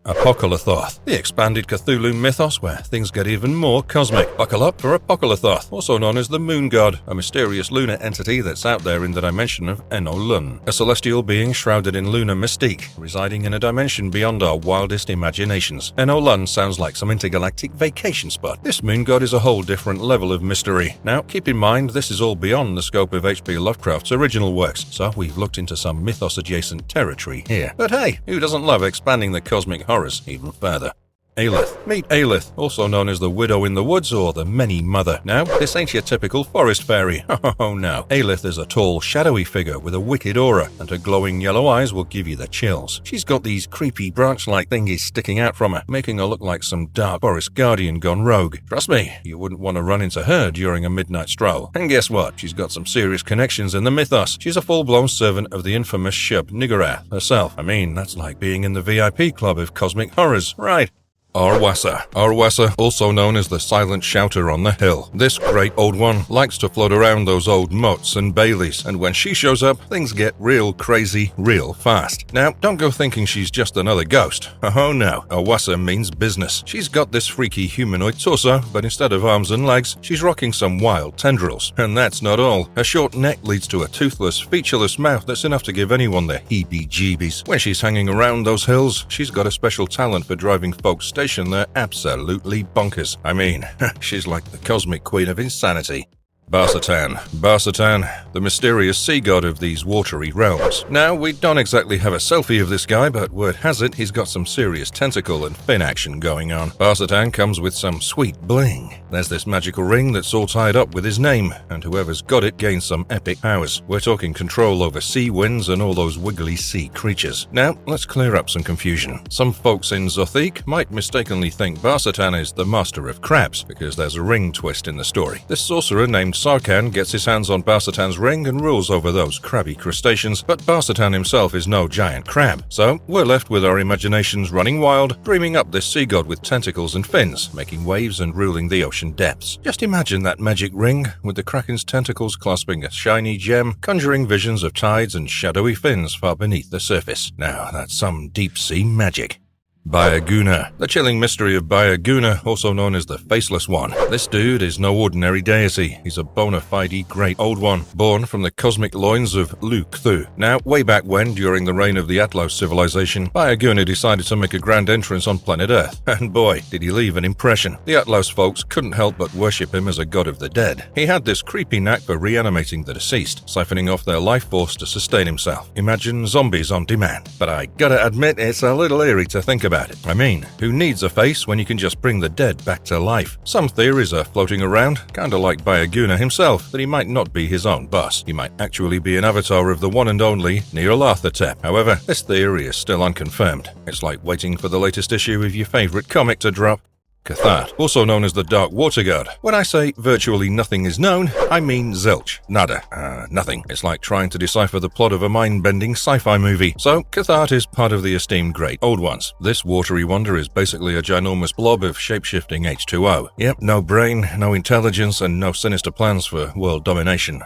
Apocalypthoth, the expanded Cthulhu mythos where things get even more cosmic. Buckle up for Apocalypthoth, also known as the Moon God, a mysterious lunar entity that's out there in the dimension of Ennolun, a celestial being shrouded in lunar mystique, residing in a dimension beyond our wildest imaginations. Ennolun sounds like some intergalactic vacation spot. This Moon God is a whole different level of mystery. Now, keep in mind this is all beyond the scope of H.P. Lovecraft's original works, so we've looked into some mythos-adjacent territory here. But hey, who doesn't love expanding the cosmic horrors even further? Aelith. Meet Aelith, also known as the Widow in the Woods or the Many Mother. Now, this ain't your typical forest fairy. Oh no. Aelith is a tall, shadowy figure with a wicked aura, and her glowing yellow eyes will give you the chills. She's got these creepy branch-like thingies sticking out from her, making her look like some dark forest guardian gone rogue. Trust me, you wouldn't want to run into her during a midnight stroll. And guess what? She's got some serious connections in the mythos. She's a full-blown servant of the infamous Shub Niggurath herself. I mean, that's like being in the VIP club of cosmic horrors, right? Arwassa. Arwassa, also known as the Silent Shouter on the Hill. This great old one likes to float around those old moats and baileys, and when she shows up, things get real crazy real fast. Now, don't go thinking she's just another ghost. Oh no, Arwassa means business. She's got this freaky humanoid torso, but instead of arms and legs, she's rocking some wild tendrils. And that's not all. Her short neck leads to a toothless, featureless mouth that's enough to give anyone the heebie-jeebies. When she's hanging around those hills, she's got a special talent for driving folks they're absolutely bonkers. I mean, she's like the cosmic queen of insanity. Barsatan. Barsatan, the mysterious sea god of these watery realms. Now, we don't exactly have a selfie of this guy, but word has it he's got some serious tentacle and fin action going on. Barsatan comes with some sweet bling. There's this magical ring that's all tied up with his name, and whoever's got it gains some epic powers. We're talking control over sea winds and all those wiggly sea creatures. Now, let's clear up some confusion. Some folks in Zoth-Ommog might mistakenly think Barsatan is the master of crabs, because there's a ring twist in the story. This sorcerer named Sarkhan gets his hands on Barsatan's ring and rules over those crabby crustaceans, but Barsatan himself is no giant crab. So, we're left with our imaginations running wild, dreaming up this sea god with tentacles and fins, making waves and ruling the ocean depths. Just imagine that magic ring, with the kraken's tentacles clasping a shiny gem, conjuring visions of tides and shadowy fins far beneath the surface. Now, that's some deep-sea magic. Byatt. The chilling mystery of Byatt, also known as the Faceless One. This dude is no ordinary deity. He's a bona fide great old one, born from the cosmic loins of Nctolhu. Now, way back when, during the reign of the Atlos civilization, Byatt decided to make a grand entrance on planet Earth. And boy, did he leave an impression. The Atlos folks couldn't help but worship him as a god of the dead. He had this creepy knack for reanimating the deceased, siphoning off their life force to sustain himself. Imagine zombies on demand. But I gotta admit, it's a little eerie to think about it. I mean, who needs a face when you can just bring the dead back to life? Some theories are floating around, kinda like Byatt himself, that he might not be his own boss. He might actually be an avatar of the one and only Nyarlathotep. However, this theory is still unconfirmed. It's like waiting for the latest issue of your favorite comic to drop. Cthulhu, also known as the Dark Water God. When I say virtually nothing is known, I mean zilch. Nada. Nothing. It's like trying to decipher the plot of a mind-bending sci-fi movie. So, Cthulhu is part of the esteemed Great Old Ones. This watery wonder is basically a ginormous blob of shape-shifting H2O. Yep, no brain, no intelligence, and no sinister plans for world domination.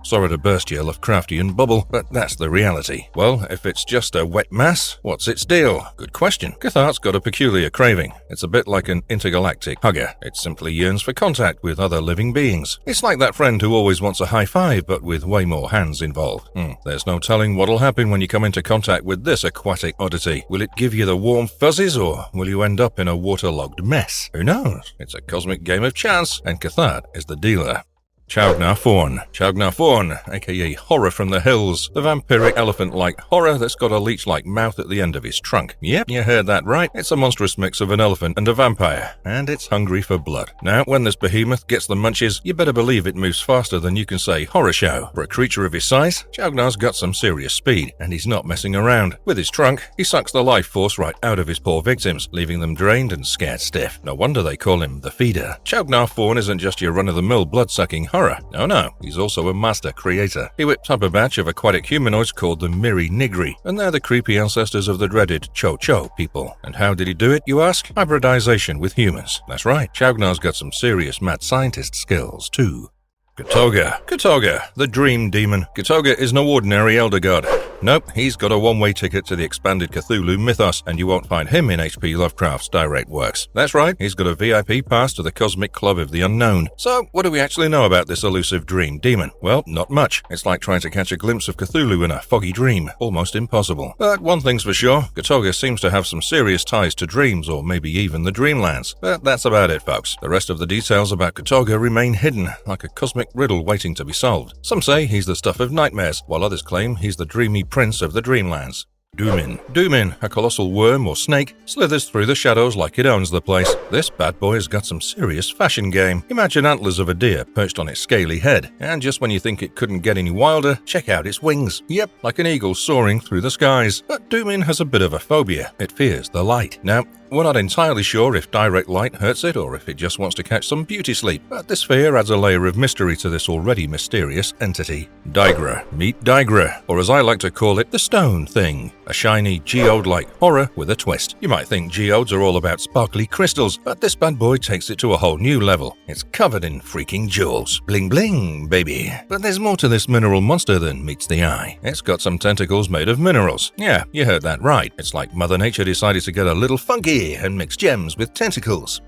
Sorry to burst your Lovecraftian bubble, but that's the reality. Well, if it's just a wet mass, what's its deal? Good question. Cthulhu's got a peculiar craving. It's a bit like an intergalactic hugger. It simply yearns for contact with other living beings. It's like that friend who always wants a high five, but with way more hands involved. There's no telling what'll happen when you come into contact with this aquatic oddity. Will it give you the warm fuzzies, or will you end up in a waterlogged mess? Who knows? It's a cosmic game of chance, and Cthulhu is the dealer. Chaugnar Faugn. Chaugnar Faugn, aka Horror from the Hills, the vampiric elephant-like horror that's got a leech-like mouth at the end of his trunk. Yep, you heard that right. It's a monstrous mix of an elephant and a vampire, and it's hungry for blood. Now, when this behemoth gets the munchies, you better believe it moves faster than you can say horror show. For a creature of his size, Chaugnar's got some serious speed, and he's not messing around. With his trunk, he sucks the life force right out of his poor victims, leaving them drained and scared stiff. No wonder they call him the Feeder. Chaugnar Faugn isn't just your run-of-the-mill blood-sucking horror. No, he's also a master creator. He whipped up a batch of aquatic humanoids called the Miri Nigri, and they're the creepy ancestors of the dreaded Cho-Cho people. And how did he do it, you ask? Hybridization with humans. That's right, Chaugnar's got some serious mad scientist skills, too. Cthugha, the Dream Demon. Cthugha is no ordinary elder god. Nope, he's got a one-way ticket to the expanded Cthulhu mythos, and you won't find him in H.P. Lovecraft's direct works. That's right, he's got a VIP pass to the Cosmic Club of the Unknown. So, what do we actually know about this elusive dream demon? Well, not much. It's like trying to catch a glimpse of Cthulhu in a foggy dream. Almost impossible. But one thing's for sure, Cthugha seems to have some serious ties to dreams, or maybe even the Dreamlands. But that's about it, folks. The rest of the details about Cthugha remain hidden, like a cosmic riddle waiting to be solved. Some say he's the stuff of nightmares, while others claim he's the dreamy prince of the Dreamlands. Doomin, a colossal worm or snake, slithers through the shadows like it owns the place. This bad boy has got some serious fashion game. Imagine antlers of a deer perched on its scaly head, and just when you think it couldn't get any wilder, check out its wings. Yep, like an eagle soaring through the skies. But Doomin has a bit of a phobia. It fears the light. Now, we're not entirely sure if direct light hurts it or if it just wants to catch some beauty sleep, but this fear adds a layer of mystery to this already mysterious entity. Daigra. Meet Daigra, or as I like to call it, the stone thing. A shiny, geode-like horror with a twist. You might think geodes are all about sparkly crystals, but this bad boy takes it to a whole new level. It's covered in freaking jewels. Bling bling, baby. But there's more to this mineral monster than meets the eye. It's got some tentacles made of minerals. Yeah, you heard that right. It's like Mother Nature decided to get a little funky and mix gems with tentacles.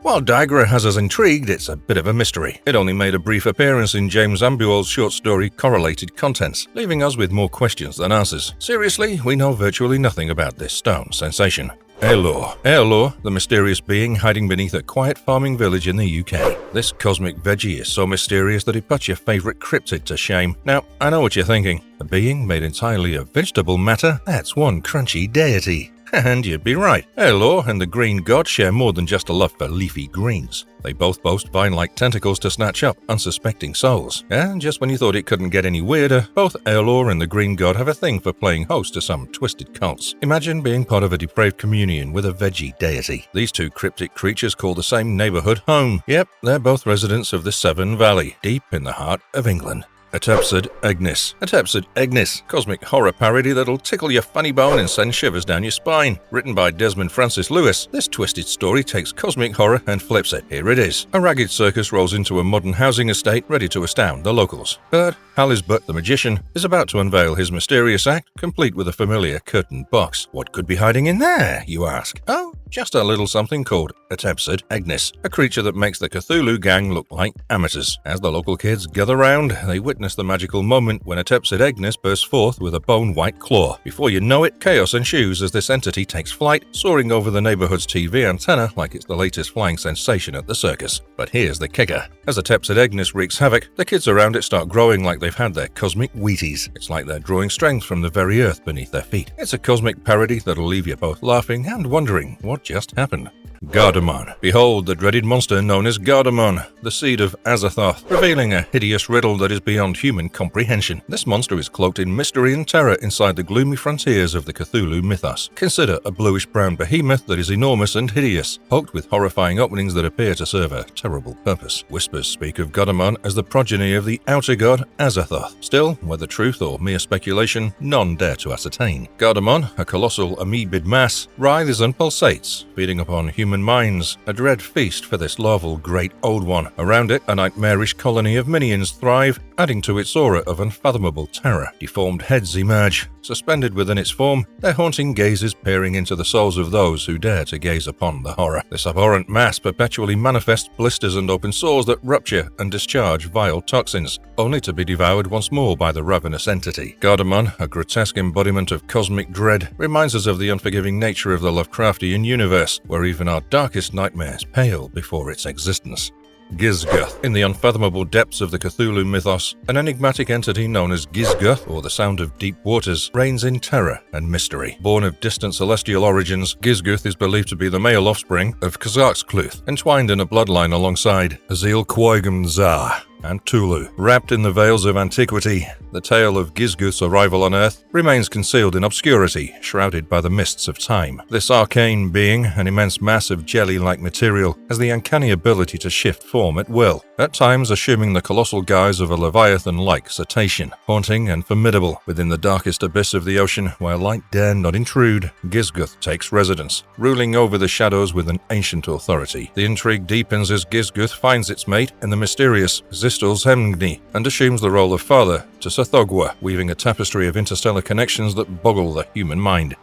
While Daigra has us intrigued, it's a bit of a mystery. It only made a brief appearance in James Ambuol's short story Correlated Contents, leaving us with more questions than answers. Seriously, we know virtually nothing about this stone sensation. Eorlur, the mysterious being hiding beneath a quiet farming village in the UK. This cosmic veggie is so mysterious that it puts your favourite cryptid to shame. Now, I know what you're thinking. A being made entirely of vegetable matter? That's one crunchy deity. And you'd be right. Eorlur and the Green God share more than just a love for leafy greens. They both boast vine-like tentacles to snatch up unsuspecting souls. And just when you thought it couldn't get any weirder, both Eorlur and the Green God have a thing for playing host to some twisted cults. Imagine being part of a depraved communion with a veggie deity. These two cryptic creatures call the same neighbourhood home. Yep, they're both residents of the Severn Valley, deep in the heart of England. Etepsed Egnis. Etepsed Egnis, cosmic horror parody that'll tickle your funny bone and send shivers down your spine. Written by Desmond Francis Lewis, this twisted story takes cosmic horror and flips it. Here it is. A ragged circus rolls into a modern housing estate ready to astound the locals. But Halisbut the magician is about to unveil his mysterious act, complete with a familiar curtained box. What could be hiding in there, you ask? Oh, just a little something called Etepsed Egnis, a creature that makes the Cthulhu gang look like amateurs. As the local kids gather round, they witness the magical moment when Etepsed Egnis bursts forth with a bone-white claw. Before you know it, chaos ensues as this entity takes flight, soaring over the neighborhood's TV antenna like it's the latest flying sensation at the circus. But here's the kicker. As Etepsed Egnis wreaks havoc, the kids around it start growing like they've had their cosmic Wheaties. It's like they're drawing strength from the very earth beneath their feet. It's a cosmic parody that'll leave you both laughing and wondering what just happened. Gardermon. Behold the dreaded monster known as Gardermon, the seed of Azathoth, revealing a hideous riddle that is beyond human comprehension. This monster is cloaked in mystery and terror inside the gloomy frontiers of the Cthulhu mythos. Consider a bluish-brown behemoth that is enormous and hideous, poked with horrifying openings that appear to serve a terrible purpose. Whispers speak of Gardermon as the progeny of the outer god Azathoth. Still, whether truth or mere speculation, none dare to ascertain. Gardermon, a colossal amoebid mass, writhes and pulsates, feeding upon human minds, a dread feast for this larval great old one. Around it, a nightmarish colony of minions thrive, adding to its aura of unfathomable terror. Deformed heads emerge. Suspended within its form, their haunting gazes peering into the souls of those who dare to gaze upon the horror. This abhorrent mass perpetually manifests blisters and open sores that rupture and discharge vile toxins, only to be devoured once more by the ravenous entity. Gardermon, a grotesque embodiment of cosmic dread, reminds us of the unforgiving nature of the Lovecraftian universe, where even our darkest nightmares pale before its existence. Gizguth. In the unfathomable depths of the Cthulhu mythos, an enigmatic entity known as Gizguth, or the Sound of Deep Waters, reigns in terror and mystery. Born of distant celestial origins, Gizguth is believed to be the male offspring of Kazakh-Cluth, entwined in a bloodline alongside Azil-Kwaigham-Zah and Nctolhu. Wrapped in the veils of antiquity, the tale of Gizguth's arrival on Earth remains concealed in obscurity, shrouded by the mists of time. This arcane being, an immense mass of jelly-like material, has the uncanny ability to shift form at will, at times assuming the colossal guise of a leviathan-like cetacean. Haunting and formidable, within the darkest abyss of the ocean, where light dare not intrude, Gizguth takes residence, ruling over the shadows with an ancient authority. The intrigue deepens as Gizguth finds its mate in the mysterious Z'uqqa-mogg and assumes the role of father to Thugha, weaving a tapestry of interstellar connections that boggle the human mind.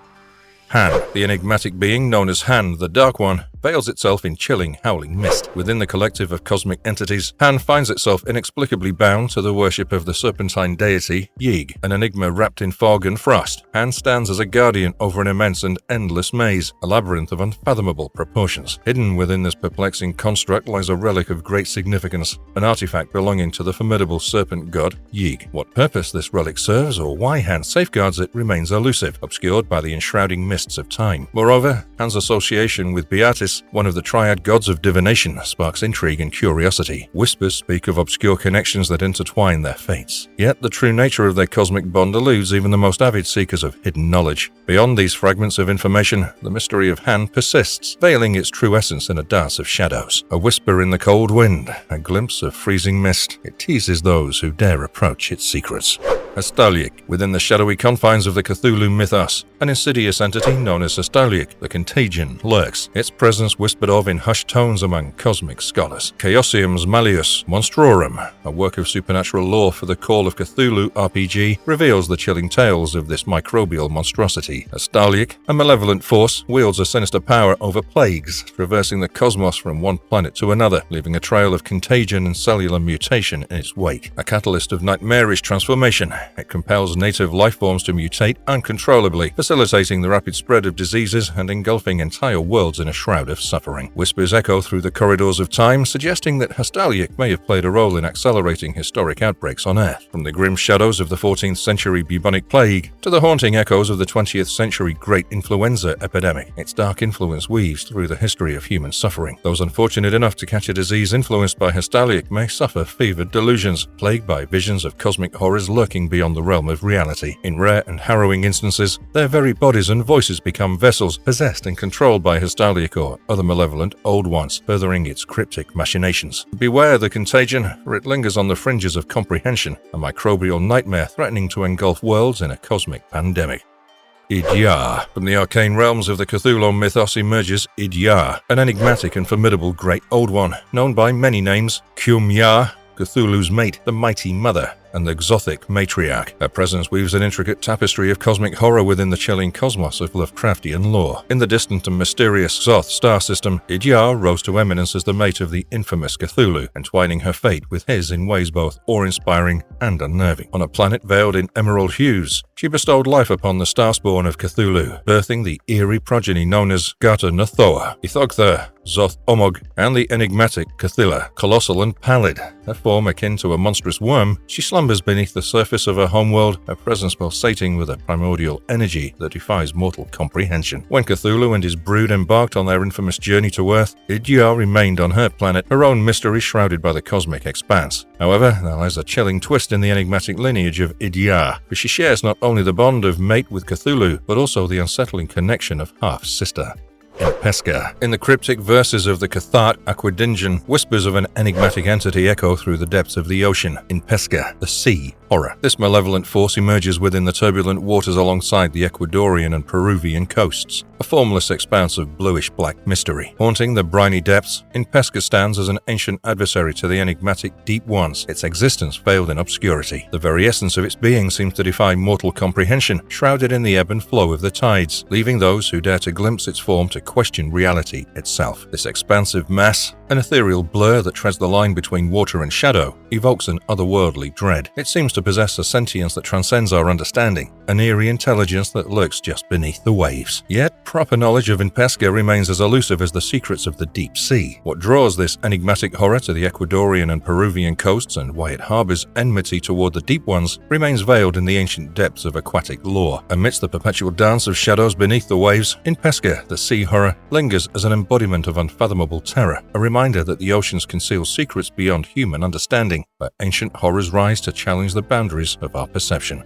Han, the enigmatic being known as Han the Dark One, veils itself in chilling, howling mist. Within the collective of cosmic entities, Han finds itself inexplicably bound to the worship of the serpentine deity Ayi'ig, an enigma wrapped in fog and frost. Han stands as a guardian over an immense and endless maze, a labyrinth of unfathomable proportions. Hidden within this perplexing construct lies a relic of great significance, an artifact belonging to the formidable serpent god Ayi'ig. What purpose this relic serves or why Han safeguards it remains elusive, obscured by the enshrouding mists of time. Moreover, Han's association with Byatis, one of the triad gods of divination, sparks intrigue and curiosity. Whispers speak of obscure connections that intertwine their fates. Yet the true nature of their cosmic bond eludes even the most avid seekers of hidden knowledge. Beyond these fragments of information, the mystery of Han persists, veiling its true essence in a dance of shadows. A whisper in the cold wind, a glimpse of freezing mist, it teases those who dare approach its secrets. Hastur, within the shadowy confines of the Cthulhu mythos, an insidious entity known as Hastur, the Contagion, lurks, its presence whispered of in hushed tones among cosmic scholars. Chaosium's Malleus Monstrorum, a work of supernatural lore for the Call of Cthulhu RPG, reveals the chilling tales of this microbial monstrosity. Hastur, a malevolent force, wields a sinister power over plagues, traversing the cosmos from one planet to another, leaving a trail of contagion and cellular mutation in its wake. A catalyst of nightmarish transformation, it compels native life forms to mutate uncontrollably, facilitating the rapid spread of diseases and engulfing entire worlds in a shroud of suffering. Whispers echo through the corridors of time, suggesting that Hastur may have played a role in accelerating historic outbreaks on Earth. From the grim shadows of the 14th century bubonic plague to the haunting echoes of the 20th century Great Influenza epidemic, its dark influence weaves through the history of human suffering. Those unfortunate enough to catch a disease influenced by Hastur may suffer fevered delusions, plagued by visions of cosmic horrors lurking beyond the realm of reality. In rare and harrowing instances, their very bodies and voices become vessels possessed and controlled by Hastur or other malevolent old ones, furthering its cryptic machinations. Beware the contagion, for it lingers on the fringes of comprehension, a microbial nightmare threatening to engulf worlds in a cosmic pandemic. Idh-yaa. From the arcane realms of the Cthulhu mythos emerges Idh-yaa, an enigmatic and formidable great old one, known by many names: Cumyaa, Cthulhu's mate, the Mighty Mother, and the Xothic matriarch. Her presence weaves an intricate tapestry of cosmic horror within the chilling cosmos of Lovecraftian lore. In the distant and mysterious Zoth star system, Idh-yaa rose to eminence as the mate of the infamous Cthulhu, entwining her fate with his in ways both awe-inspiring and unnerving. On a planet veiled in emerald hues, she bestowed life upon the starspawn of Cthulhu, birthing the eerie progeny known as Nttoa, Ithaqua, Zoth-Ommog, and the enigmatic Cthylla. Colossal and pallid, her form akin to a monstrous worm, she slumbers beneath the surface of her homeworld, her presence pulsating with a primordial energy that defies mortal comprehension. When Cthulhu and his brood embarked on their infamous journey to Earth, Idh-yaa remained on her planet, her own mystery shrouded by the cosmic expanse. However, there lies a chilling twist in the enigmatic lineage of Idh-yaa, for she shares not only the bond of mate with Cthulhu, but also the unsettling connection of half-sister. In the cryptic verses of the Cathart Aquadingian, whispers of an enigmatic entity echo through the depths of the ocean. In Pesca, the sea horror. This malevolent force emerges within the turbulent waters alongside the Ecuadorian and Peruvian coasts, a formless expanse of bluish-black mystery. Haunting the briny depths, In Pesca stands as an ancient adversary to the enigmatic Deep Ones, its existence veiled in obscurity. The very essence of its being seems to defy mortal comprehension, shrouded in the ebb and flow of the tides, leaving those who dare to glimpse its form to question reality itself. This expansive mass, an ethereal blur that treads the line between water and shadow, evokes an otherworldly dread. It seems to possess a sentience that transcends our understanding, an eerie intelligence that lurks just beneath the waves. Yet, proper knowledge of In Pesca remains as elusive as the secrets of the deep sea. What draws this enigmatic horror to the Ecuadorian and Peruvian coasts and why it harbors enmity toward the Deep Ones remains veiled in the ancient depths of aquatic lore. Amidst the perpetual dance of shadows beneath the waves, In Pesca, the sea horror, lingers as an embodiment of unfathomable terror, a reminder that the oceans conceal secrets beyond human understanding, where ancient horrors rise to challenge the boundaries of our perception.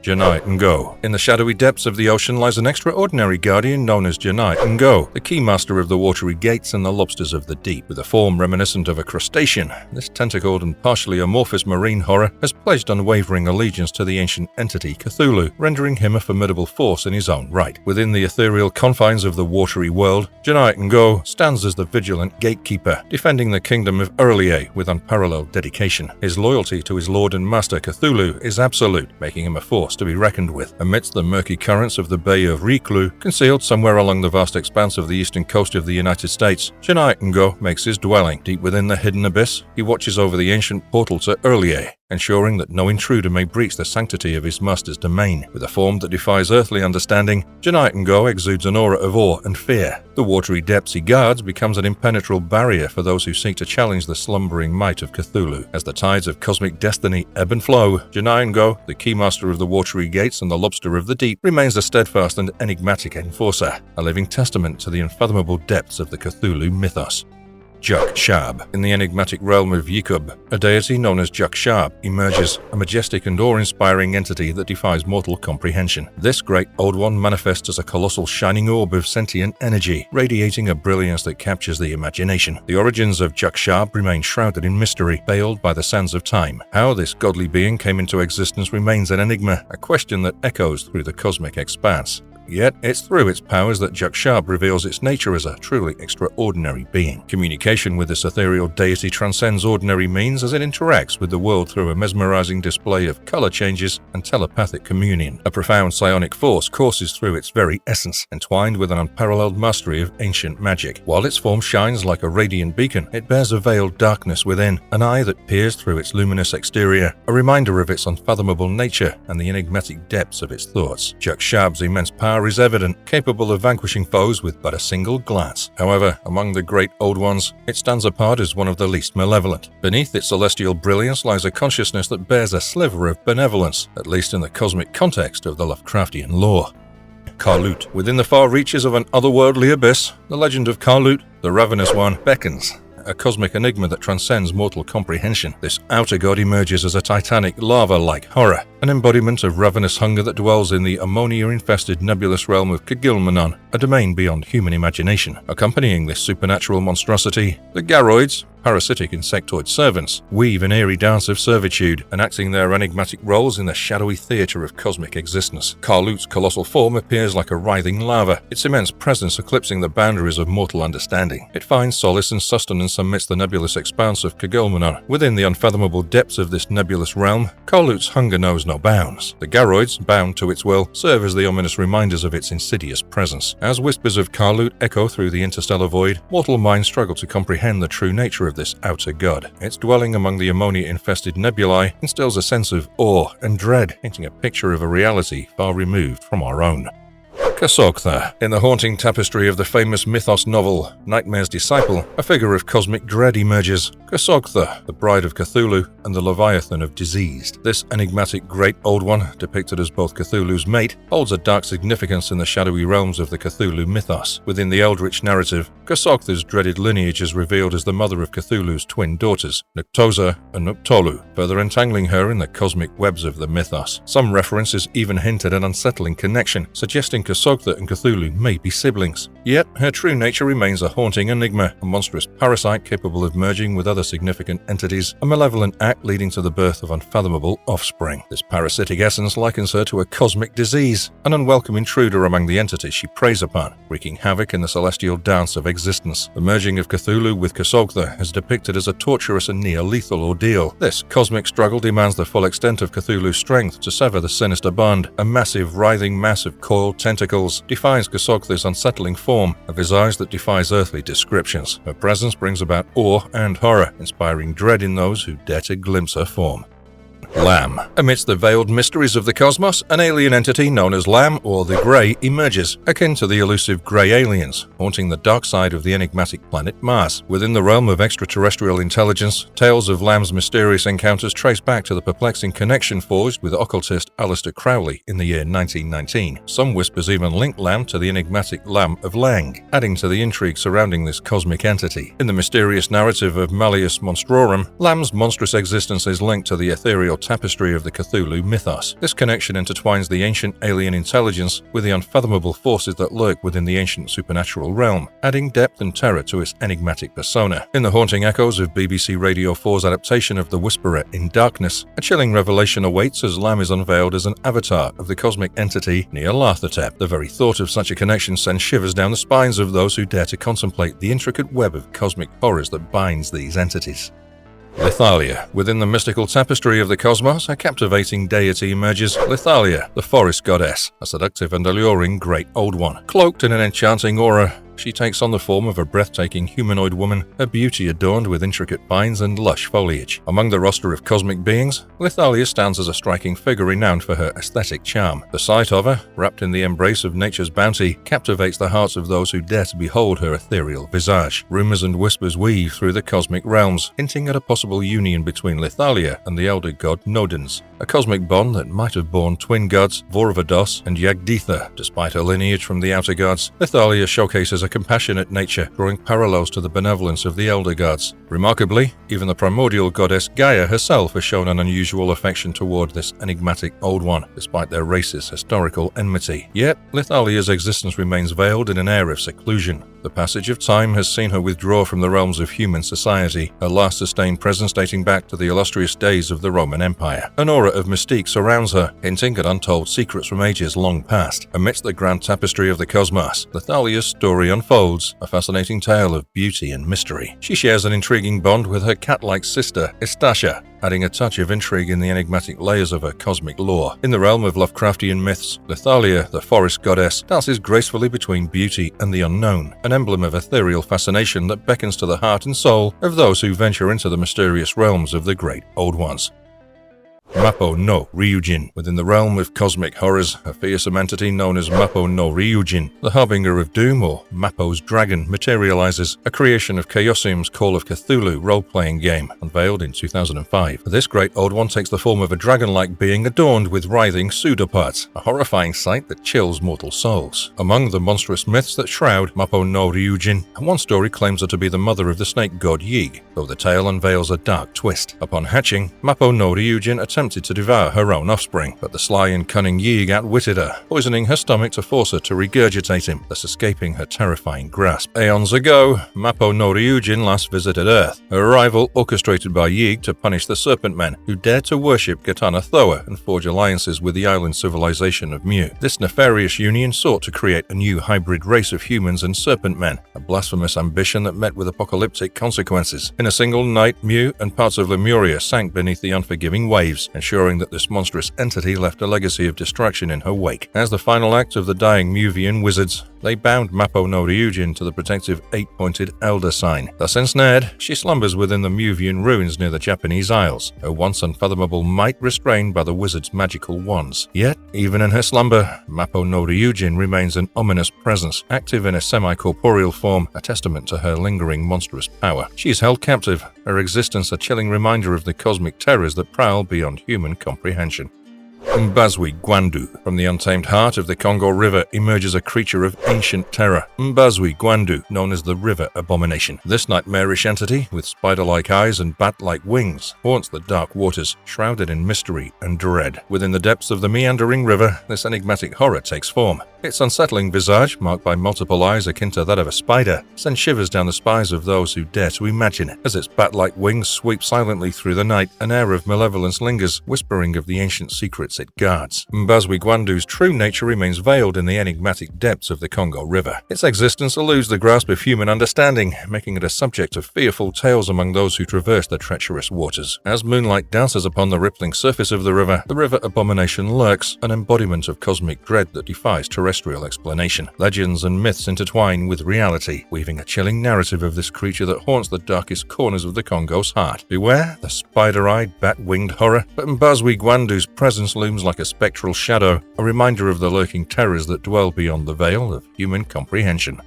Janai'ngo. In the shadowy depths of the ocean lies an extraordinary guardian known as Janai'ngo, the keymaster of the watery gates and the lobsters of the deep. With a form reminiscent of a crustacean, this tentacled and partially amorphous marine horror has pledged unwavering allegiance to the ancient entity Cthulhu, rendering him a formidable force in his own right. Within the ethereal confines of the watery world, Janai'ngo stands as the vigilant gatekeeper, defending the kingdom of R'lyeh with unparalleled dedication. His loyalty to his lord and master Cthulhu is absolute, making him a force force to be reckoned with. Amidst the murky currents of the Bay of Rlim, concealed somewhere along the vast expanse of the eastern coast of the United States, Janai'ngo makes his dwelling. Deep within the hidden abyss, he watches over the ancient portal to Idh-yaa, ensuring that no intruder may breach the sanctity of his master's domain. With a form that defies earthly understanding, Janai'ngo exudes an aura of awe and fear. The watery depths he guards becomes an impenetrable barrier for those who seek to challenge the slumbering might of Cthulhu. As the tides of cosmic destiny ebb and flow, Janai'ngo, the keymaster of the watery gates and the lobster of the deep, remains a steadfast and enigmatic enforcer, a living testament to the unfathomable depths of the Cthulhu mythos. Juk-Shabb. In the enigmatic realm of Juk-Shabb, a deity known as Juk-Shabb emerges, a majestic and awe-inspiring entity that defies mortal comprehension. This great Old One manifests as a colossal shining orb of sentient energy, radiating a brilliance that captures the imagination. The origins of Juk-Shabb remain shrouded in mystery, veiled by the sands of time. How this godly being came into existence remains an enigma, a question that echoes through the cosmic expanse. Yet, it's through its powers that Juk-Shabb reveals its nature as a truly extraordinary being. Communication with this ethereal deity transcends ordinary means as it interacts with the world through a mesmerizing display of color changes and telepathic communion. A profound psionic force courses through its very essence, entwined with an unparalleled mastery of ancient magic. While its form shines like a radiant beacon, it bears a veiled darkness within, an eye that peers through its luminous exterior, a reminder of its unfathomable nature and the enigmatic depths of its thoughts. Juk-Shabb's immense power is evident, capable of vanquishing foes with but a single glance. However, among the great Old Ones, it stands apart as one of the least malevolent. Beneath its celestial brilliance lies a consciousness that bears a sliver of benevolence, at least in the cosmic context of the Lovecraftian lore. Quail-Utus. Within the far reaches of an otherworldly abyss, the legend of Quail-Utus, the Ravenous One, beckons. A cosmic enigma that transcends mortal comprehension. This outer god emerges as a titanic lava-like horror, an embodiment of ravenous hunger that dwells in the ammonia-infested nebulous realm of Cthulhu, a domain beyond human imagination. Accompanying this supernatural monstrosity, the Garroids, parasitic insectoid servants, weave an eerie dance of servitude, enacting their enigmatic roles in the shadowy theatre of cosmic existence. Quail-Utus' colossal form appears like a writhing lava, its immense presence eclipsing the boundaries of mortal understanding. It finds solace and sustenance amidst the nebulous expanse of Cthulhu. Within the unfathomable depths of this nebulous realm, Quail-Utus' hunger knows no bounds. The Garroids, bound to its will, serve as the ominous reminders of its insidious presence. As whispers of Quail-Utus echo through the interstellar void, mortal minds struggle to comprehend the true nature of this outer god. Its dwelling among the ammonia-infested nebulae instills a sense of awe and dread, painting a picture of a reality far removed from our own. Cthugha. In the haunting tapestry of the famous mythos novel Nightmare's Disciple, a figure of cosmic dread emerges. Cthugha, the bride of Cthulhu and the Leviathan of Diseased. This enigmatic great Old One, depicted as both Cthulhu's mate, holds a dark significance in the shadowy realms of the Cthulhu mythos. Within the eldritch narrative, Cthugha's dreaded lineage is revealed as the mother of Cthulhu's twin daughters, Nctosa and Nctolhu, further entangling her in the cosmic webs of the mythos. Some references even hint at an unsettling connection, suggesting Cthugha and Cthulhu may be siblings. Yet, her true nature remains a haunting enigma, a monstrous parasite capable of merging with other significant entities, a malevolent act leading to the birth of unfathomable offspring. This parasitic essence likens her to a cosmic disease, an unwelcome intruder among the entities she preys upon, wreaking havoc in the celestial dance of existence. The merging of Cthulhu with Cthugha is depicted as a torturous and near-lethal ordeal. This cosmic struggle demands the full extent of Cthulhu's strength to sever the sinister bond. A massive, writhing mass of coiled tentacles defines Cthugha's unsettling form, a visage that defies earthly descriptions. Her presence brings about awe and horror, inspiring dread in those who dare to glimpse her form. Lam. Amidst the veiled mysteries of the cosmos, an alien entity known as Lam, or the Grey, emerges, akin to the elusive Grey aliens, haunting the dark side of the enigmatic planet Mars. Within the realm of extraterrestrial intelligence, tales of Lam's mysterious encounters trace back to the perplexing connection forged with occultist Aleister Crowley in the year 1919. Some whispers even link Lam to the enigmatic Lam of Lang, adding to the intrigue surrounding this cosmic entity. In the mysterious narrative of Malleus Monstrorum, Lam's monstrous existence is linked to the ethereal tapestry of the Cthulhu mythos. This connection intertwines the ancient alien intelligence with the unfathomable forces that lurk within the ancient supernatural realm, adding depth and terror to its enigmatic persona. In the haunting echoes of BBC Radio 4's adaptation of The Whisperer in Darkness, a chilling revelation awaits as Lam is unveiled as an avatar of the cosmic entity Nyarlathotep. The very thought of such a connection sends shivers down the spines of those who dare to contemplate the intricate web of cosmic horrors that binds these entities. Lithalia. Within the mystical tapestry of the cosmos, a captivating deity emerges, Lithalia, the forest goddess, a seductive and alluring great old one. Cloaked in an enchanting aura, she takes on the form of a breathtaking humanoid woman, her beauty adorned with intricate vines and lush foliage. Among the roster of cosmic beings, Lithalia stands as a striking figure renowned for her aesthetic charm. The sight of her, wrapped in the embrace of nature's bounty, captivates the hearts of those who dare to behold her ethereal visage. Rumors and whispers weave through the cosmic realms, hinting at a possible union between Lithalia and the elder god Nodens, a cosmic bond that might have borne twin gods Vorvados and Yagditha. Despite her lineage from the outer gods, Lithalia showcases a compassionate nature, drawing parallels to the benevolence of the elder gods. Remarkably, even the primordial goddess Gaia herself has shown an unusual affection toward this enigmatic Old One, despite their race's historical enmity. Yet, Lithalia's existence remains veiled in an air of seclusion. The passage of time has seen her withdraw from the realms of human society, her last sustained presence dating back to the illustrious days of the Roman Empire. An aura of mystique surrounds her, hinting at untold secrets from ages long past. Amidst the grand tapestry of the cosmos, Lithalia's story unfolds, a fascinating tale of beauty and mystery. She shares an intriguing bond with her cat-like sister, Istasha, adding a touch of intrigue in the enigmatic layers of her cosmic lore. In the realm of Lovecraftian myths, Lithalia, the forest goddess, dances gracefully between beauty and the unknown, an emblem of ethereal fascination that beckons to the heart and soul of those who venture into the mysterious realms of the great Old Ones. Mappo no Ryujin. Within the realm of cosmic horrors, a fearsome entity known as Mappo no Ryujin, the harbinger of doom, or Mappo's dragon, materializes, a creation of Chaosium's Call of Cthulhu role-playing game, unveiled in 2005. This great old one takes the form of a dragon-like being adorned with writhing pseudopods, a horrifying sight that chills mortal souls. Among the monstrous myths that shroud Mappo no Ryujin, one story claims her to be the mother of the snake god Ayi'ig, though the tale unveils a dark twist. Upon hatching, Mappo no Ryujin attempted to devour her own offspring, but the sly and cunning Ayi'ig outwitted her, poisoning her stomach to force her to regurgitate him, thus escaping her terrifying grasp. Aeons ago, Mappo no Ryujin last visited Earth, her arrival orchestrated by Ayi'ig to punish the Serpent Men, who dared to worship Gitana-Thoa and forge alliances with the island civilization of Mu. This nefarious union sought to create a new hybrid race of humans and Serpent Men, a blasphemous ambition that met with apocalyptic consequences. In a single night, Mu and parts of Lemuria sank beneath the unforgiving waves, ensuring that this monstrous entity left a legacy of destruction in her wake. As the final act of the dying Muvian wizards, they bound Mappo no Ryujin to the protective 8-pointed elder sign. Thus ensnared, she slumbers within the Muvian ruins near the Japanese Isles, her once unfathomable might restrained by the wizard's magical wands. Yet, even in her slumber, Mappo no Ryujin remains an ominous presence, active in a semi-corporeal form, a testament to her lingering monstrous power. She is held captive, her existence a chilling reminder of the cosmic terrors that prowl beyond human comprehension. Mbazwi-Gwandu. From the untamed heart of the Congo River emerges a creature of ancient terror, Mbazwi-Gwandu, known as the River Abomination. This nightmarish entity, with spider-like eyes and bat-like wings, haunts the dark waters, shrouded in mystery and dread. Within the depths of the meandering river, this enigmatic horror takes form. Its unsettling visage, marked by multiple eyes akin to that of a spider, sends shivers down the spines of those who dare to imagine it. As its bat-like wings sweep silently through the night, an air of malevolence lingers, whispering of the ancient secrets it guards. Mbazwi-Gwandu's true nature remains veiled in the enigmatic depths of the Congo River. Its existence eludes the grasp of human understanding, making it a subject of fearful tales among those who traverse the treacherous waters. As moonlight dances upon the rippling surface of the River Abomination lurks, an embodiment of cosmic dread that defies terrestrial explanation. Legends and myths intertwine with reality, weaving a chilling narrative of this creature that haunts the darkest corners of the Congo's heart. Beware the spider-eyed, bat-winged horror, but Mbazwi-Gwandu's presence looms like a spectral shadow, a reminder of the lurking terrors that dwell beyond the veil of human comprehension.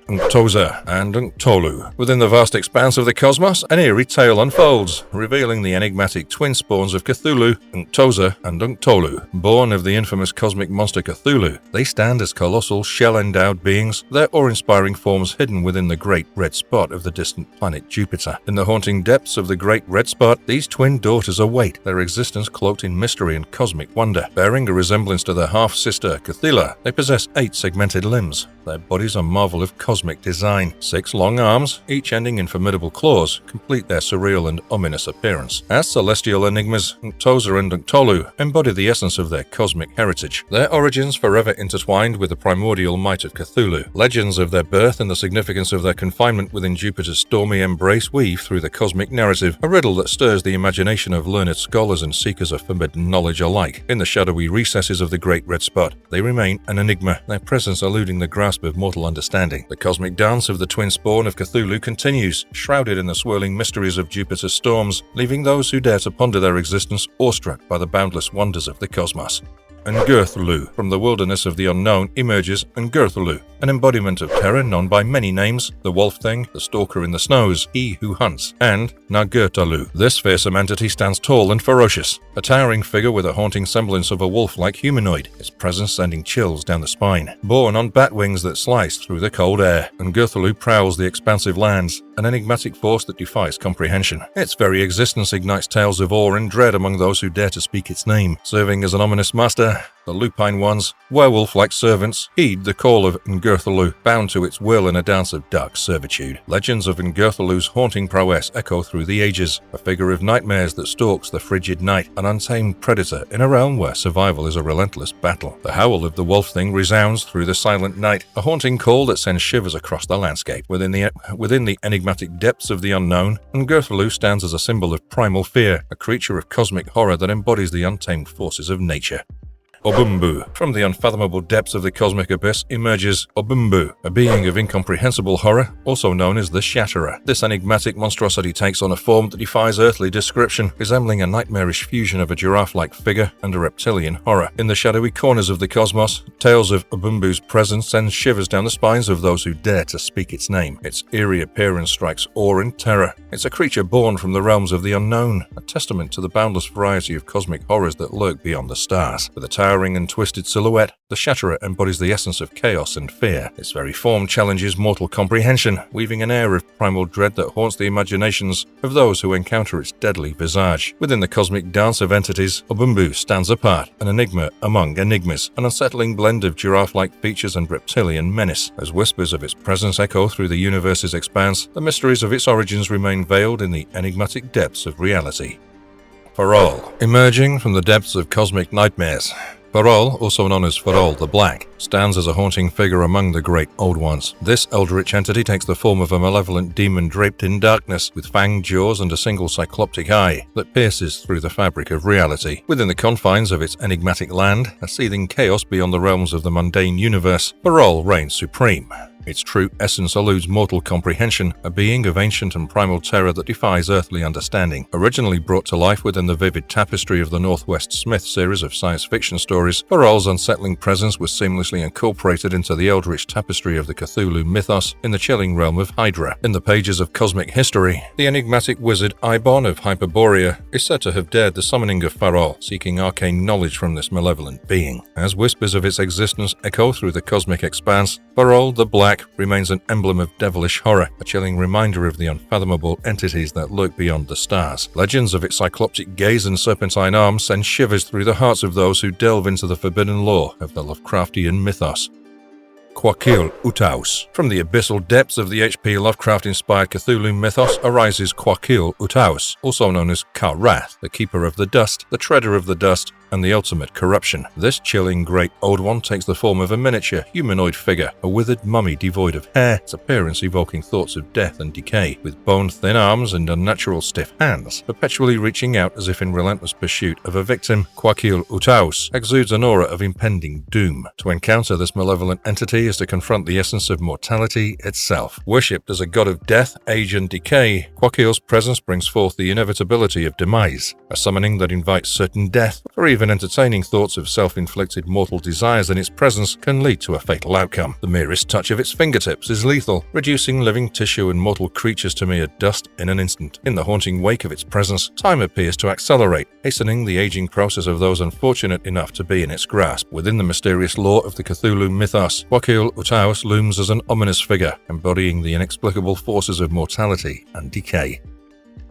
Nctosa and Nctolhu. Within the vast expanse of the cosmos, an eerie tale unfolds, revealing the enigmatic twin spawns of Cthulhu, Nctosa and Nctolhu. Born of the infamous cosmic monster Cthulhu, they stand as colossal, shell-endowed beings, their awe-inspiring forms hidden within the great red spot of the distant planet Jupiter. In the haunting depths of the great red spot, these twin daughters await, their existence cloaked in mystery and cosmic wonder. Bearing a resemblance to their half-sister Cthylla, they possess 8 segmented limbs. Their bodies a marvel of cosmic cosmic design. 6 long arms, each ending in formidable claws, complete their surreal and ominous appearance. As celestial enigmas, Nctosa and Nctolhu embody the essence of their cosmic heritage, their origins forever intertwined with the primordial might of Cthulhu. Legends of their birth and the significance of their confinement within Jupiter's stormy embrace weave through the cosmic narrative, a riddle that stirs the imagination of learned scholars and seekers of forbidden knowledge alike. In the shadowy recesses of the Great Red Spot, they remain an enigma, their presence eluding the grasp of mortal understanding. The cosmic dance of the twin spawn of Cthulhu continues, shrouded in the swirling mysteries of Jupiter's storms, leaving those who dare to ponder their existence awestruck by the boundless wonders of the cosmos. Ngirrth'lu. From the wilderness of the unknown emerges Ngirrth'lu, an embodiment of terror known by many names: the Wolf Thing, the Stalker in the Snows, He Who Hunts, and Ngirrth'lu. This fearsome entity stands tall and ferocious, a towering figure with a haunting semblance of a wolf-like humanoid, its presence sending chills down the spine. Borne on bat wings that slice through the cold air, Ngirrth'lu prowls the expansive lands, an enigmatic force that defies comprehension. Its very existence ignites tales of awe and dread among those who dare to speak its name. Serving as an ominous master, the lupine ones, werewolf-like servants, heed the call of Ngirrth'lu, bound to its will in a dance of dark servitude. Legends of Ngirrth'lu's haunting prowess echo through the ages, a figure of nightmares that stalks the frigid night, an untamed predator in a realm where survival is a relentless battle. The howl of the Wolf Thing resounds through the silent night, a haunting call that sends shivers across the landscape. Within the enigmatic depths of the unknown, Ngirrth'lu stands as a symbol of primal fear, a creature of cosmic horror that embodies the untamed forces of nature. Ob'mbu. From the unfathomable depths of the cosmic abyss emerges Ob'mbu, a being of incomprehensible horror, also known as the Shatterer. This enigmatic monstrosity takes on a form that defies earthly description, resembling a nightmarish fusion of a giraffe-like figure and a reptilian horror. In the shadowy corners of the cosmos, tales of Ob'mbu's presence send shivers down the spines of those who dare to speak its name. Its eerie appearance strikes awe and terror. It's a creature born from the realms of the unknown, a testament to the boundless variety of cosmic horrors that lurk beyond the stars. With a towering and twisted silhouette, the Shatterer embodies the essence of chaos and fear. Its very form challenges mortal comprehension, weaving an air of primal dread that haunts the imaginations of those who encounter its deadly visage. Within the cosmic dance of entities, Ob'mbu stands apart, an enigma among enigmas, an unsettling blend of giraffe-like features and reptilian menace. As whispers of its presence echo through the universe's expanse, the mysteries of its origins remain veiled in the enigmatic depths of reality. Farol. Emerging from the depths of cosmic nightmares, Farol, also known as Farol the Black, stands as a haunting figure among the Great Old Ones. This eldritch entity takes the form of a malevolent demon draped in darkness, with fanged jaws and a single cycloptic eye that pierces through the fabric of reality. Within the confines of its enigmatic land, a seething chaos beyond the realms of the mundane universe, Farol reigns supreme. Its true essence eludes mortal comprehension, a being of ancient and primal terror that defies earthly understanding. Originally brought to life within the vivid tapestry of the Northwest Smith series of science fiction stories, Farol's unsettling presence was seamlessly incorporated into the eldritch tapestry of the Cthulhu mythos in the chilling realm of Hydra. In the pages of cosmic history, the enigmatic wizard Eibon of Hyperborea is said to have dared the summoning of Farol, seeking arcane knowledge from this malevolent being. As whispers of its existence echo through the cosmic expanse, Farol the Black remains an emblem of devilish horror, a chilling reminder of the unfathomable entities that lurk beyond the stars. Legends of its cycloptic gaze and serpentine arms send shivers through the hearts of those who delve into the forbidden lore of the Lovecraftian mythos. Quail-Utus. From the abyssal depths of the H.P. Lovecraft-inspired Cthulhu mythos arises Quail-Utus, also known as Karath, the keeper of the dust, the treader of the dust, and the ultimate corruption. This chilling Great Old One takes the form of a miniature, humanoid figure, a withered mummy devoid of hair, its appearance evoking thoughts of death and decay, with bone-thin arms and unnatural stiff hands, perpetually reaching out as if in relentless pursuit of a victim. Quail-Utus exudes an aura of impending doom. To encounter this malevolent entity is to confront the essence of mortality itself. Worshipped as a god of death, age, and decay, Quail's presence brings forth the inevitability of demise, a summoning that invites certain death, or even entertaining thoughts of self-inflicted mortal desires in its presence can lead to a fatal outcome. The merest touch of its fingertips is lethal, reducing living tissue and mortal creatures to mere dust in an instant. In the haunting wake of its presence, time appears to accelerate, hastening the aging process of those unfortunate enough to be in its grasp. Within the mysterious lore of the Cthulhu mythos, Quail-Utus looms as an ominous figure, embodying the inexplicable forces of mortality and decay.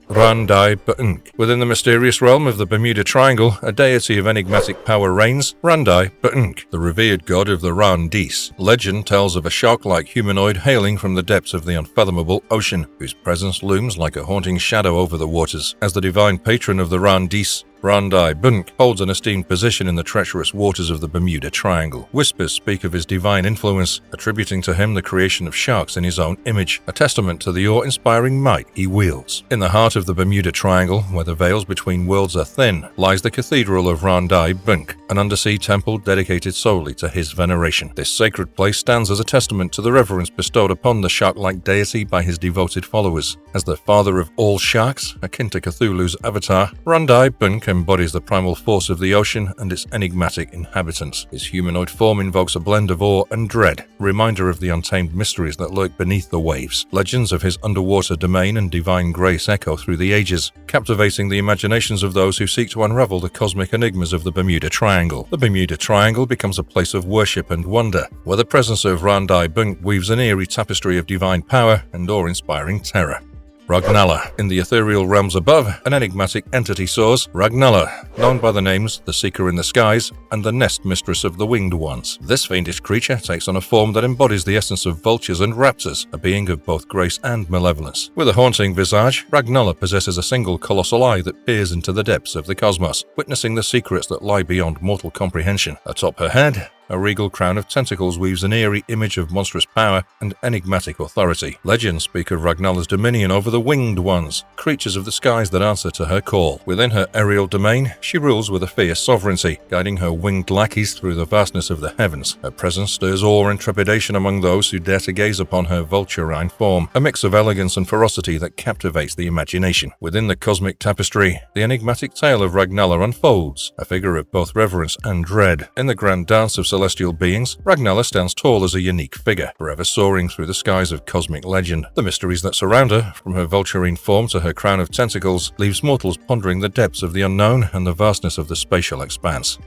Rhan-Tegoth. Within the mysterious realm of the Bermuda Triangle, a deity of enigmatic power reigns, Rhan-Tegoth, the revered god of the Rhan-Dis. Legend tells of a shark-like humanoid hailing from the depths of the unfathomable ocean, whose presence looms like a haunting shadow over the waters. As the divine patron of the Rhan-Dis, Rhan-Tegoth holds an esteemed position in the treacherous waters of the Bermuda Triangle. Whispers speak of his divine influence, attributing to him the creation of sharks in his own image, a testament to the awe-inspiring might he wields. In the heart of the Bermuda Triangle, where the veils between worlds are thin, lies the Cathedral of Rhan-Tegoth, an undersea temple dedicated solely to his veneration. This sacred place stands as a testament to the reverence bestowed upon the shark-like deity by his devoted followers. As the father of all sharks, akin to Cthulhu's avatar, Rhan-Tegoth embodies the primal force of the ocean and its enigmatic inhabitants. His humanoid form invokes a blend of awe and dread, a reminder of the untamed mysteries that lurk beneath the waves. Legends of his underwater domain and divine grace echo through the ages, captivating the imaginations of those who seek to unravel the cosmic enigmas of the Bermuda Triangle. The Bermuda Triangle becomes a place of worship and wonder, where the presence of Rhan-Tegoth weaves an eerie tapestry of divine power and awe-inspiring terror. Ragnala. In the ethereal realms above, an enigmatic entity soars, Ragnala, known by the names the Seeker in the Skies and the Nest Mistress of the Winged Ones. This fiendish creature takes on a form that embodies the essence of vultures and raptors, a being of both grace and malevolence. With a haunting visage, Ragnala possesses a single colossal eye that peers into the depths of the cosmos, witnessing the secrets that lie beyond mortal comprehension. Atop her head, a regal crown of tentacles weaves an eerie image of monstrous power and enigmatic authority. Legends speak of Ragnala's dominion over the Winged Ones, creatures of the skies that answer to her call. Within her aerial domain, she rules with a fierce sovereignty, guiding her winged lackeys through the vastness of the heavens. Her presence stirs awe and trepidation among those who dare to gaze upon her vulturine form, a mix of elegance and ferocity that captivates the imagination. Within the cosmic tapestry, the enigmatic tale of Ragnala unfolds, a figure of both reverence and dread. In the grand dance of celestial beings, Ragnala stands tall as a unique figure, forever soaring through the skies of cosmic legend. The mysteries that surround her, from her vulturine form to her crown of tentacles, leaves mortals pondering the depths of the unknown and the vastness of the spatial expanse.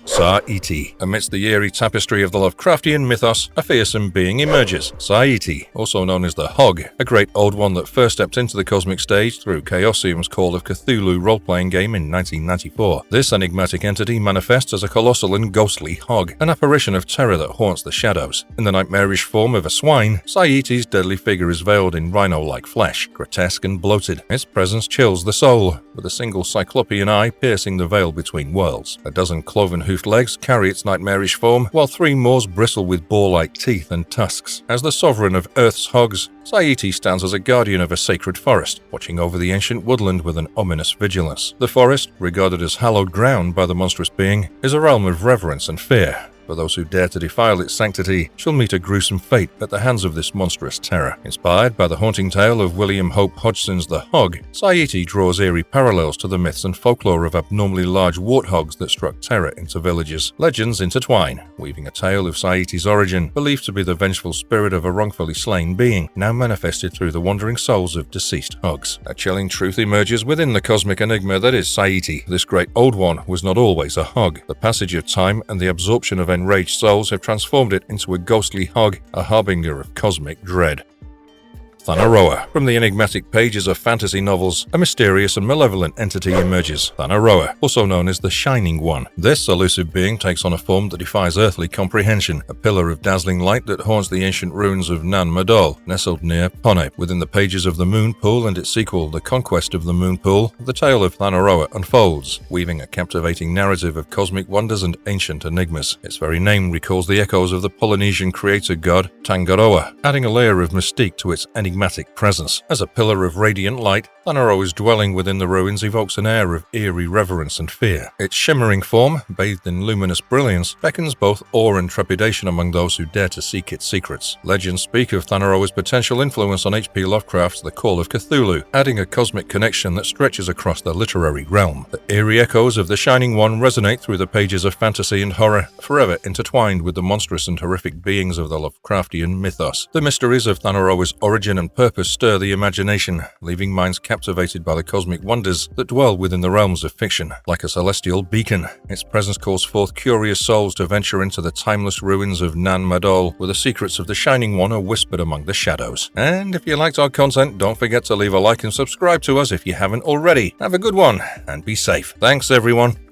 Cyäegha. Amidst the eerie tapestry of the Lovecraftian mythos, a fearsome being emerges. Cyäegha, also known as the Hog, a great old one that first stepped into the cosmic stage through Chaosium's Call of Cthulhu role-playing game in 1994. This enigmatic entity manifests as a colossal and ghostly hog, an apparition of terror that haunts the shadows. In the nightmarish form of a swine, Cyäegha's deadly figure is veiled in rhino-like flesh, grotesque and bloated. Its presence chills the soul, with a single cyclopean eye piercing the veil between worlds. A dozen cloven-hoofed legs carry its nightmarish form, while 3 more bristle with boar-like teeth and tusks. As the sovereign of Earth's hogs, Cyäegha stands as a guardian of a sacred forest, watching over the ancient woodland with an ominous vigilance. The forest, regarded as hallowed ground by the monstrous being, is a realm of reverence and fear. For those who dare to defile its sanctity shall meet a gruesome fate at the hands of this monstrous terror. Inspired by the haunting tale of William Hope Hodgson's The Hog, Cyäegha draws eerie parallels to the myths and folklore of abnormally large warthogs that struck terror into villages. Legends intertwine, weaving a tale of Cyäegha's origin, believed to be the vengeful spirit of a wrongfully slain being, now manifested through the wandering souls of deceased hogs. A chilling truth emerges within the cosmic enigma that is Cyäegha. This great old one was not always a hog. The passage of time and the absorption of enraged souls have transformed it into a ghostly hog, a harbinger of cosmic dread. Thanaroa. From the enigmatic pages of fantasy novels, a mysterious and malevolent entity emerges. Thanaroa, also known as the Shining One. This elusive being takes on a form that defies earthly comprehension, a pillar of dazzling light that haunts the ancient ruins of Nan Madol, nestled near Ponep. Within the pages of the Moon Pool and its sequel, The Conquest of the Moon Pool, the tale of Thanaroa unfolds, weaving a captivating narrative of cosmic wonders and ancient enigmas. Its very name recalls the echoes of the Polynesian creator god Tangaroa, adding a layer of mystique to its enigmatic presence. As a pillar of radiant light, Thanaroa's dwelling within the ruins evokes an air of eerie reverence and fear. Its shimmering form, bathed in luminous brilliance, beckons both awe and trepidation among those who dare to seek its secrets. Legends speak of Thanaroa's potential influence on H.P. Lovecraft's The Call of Cthulhu, adding a cosmic connection that stretches across the literary realm. The eerie echoes of the Shining One resonate through the pages of fantasy and horror, forever intertwined with the monstrous and horrific beings of the Lovecraftian mythos. The mysteries of Thanaroa's origin and purpose stir the imagination, leaving minds captivated captivated by the cosmic wonders that dwell within the realms of fiction. Like a celestial beacon, its presence calls forth curious souls to venture into the timeless ruins of Nan Madol, where the secrets of the Shining One are whispered among the shadows. And if you liked our content, don't forget to leave a like and subscribe to us if you haven't already. Have a good one, and be safe. Thanks, everyone.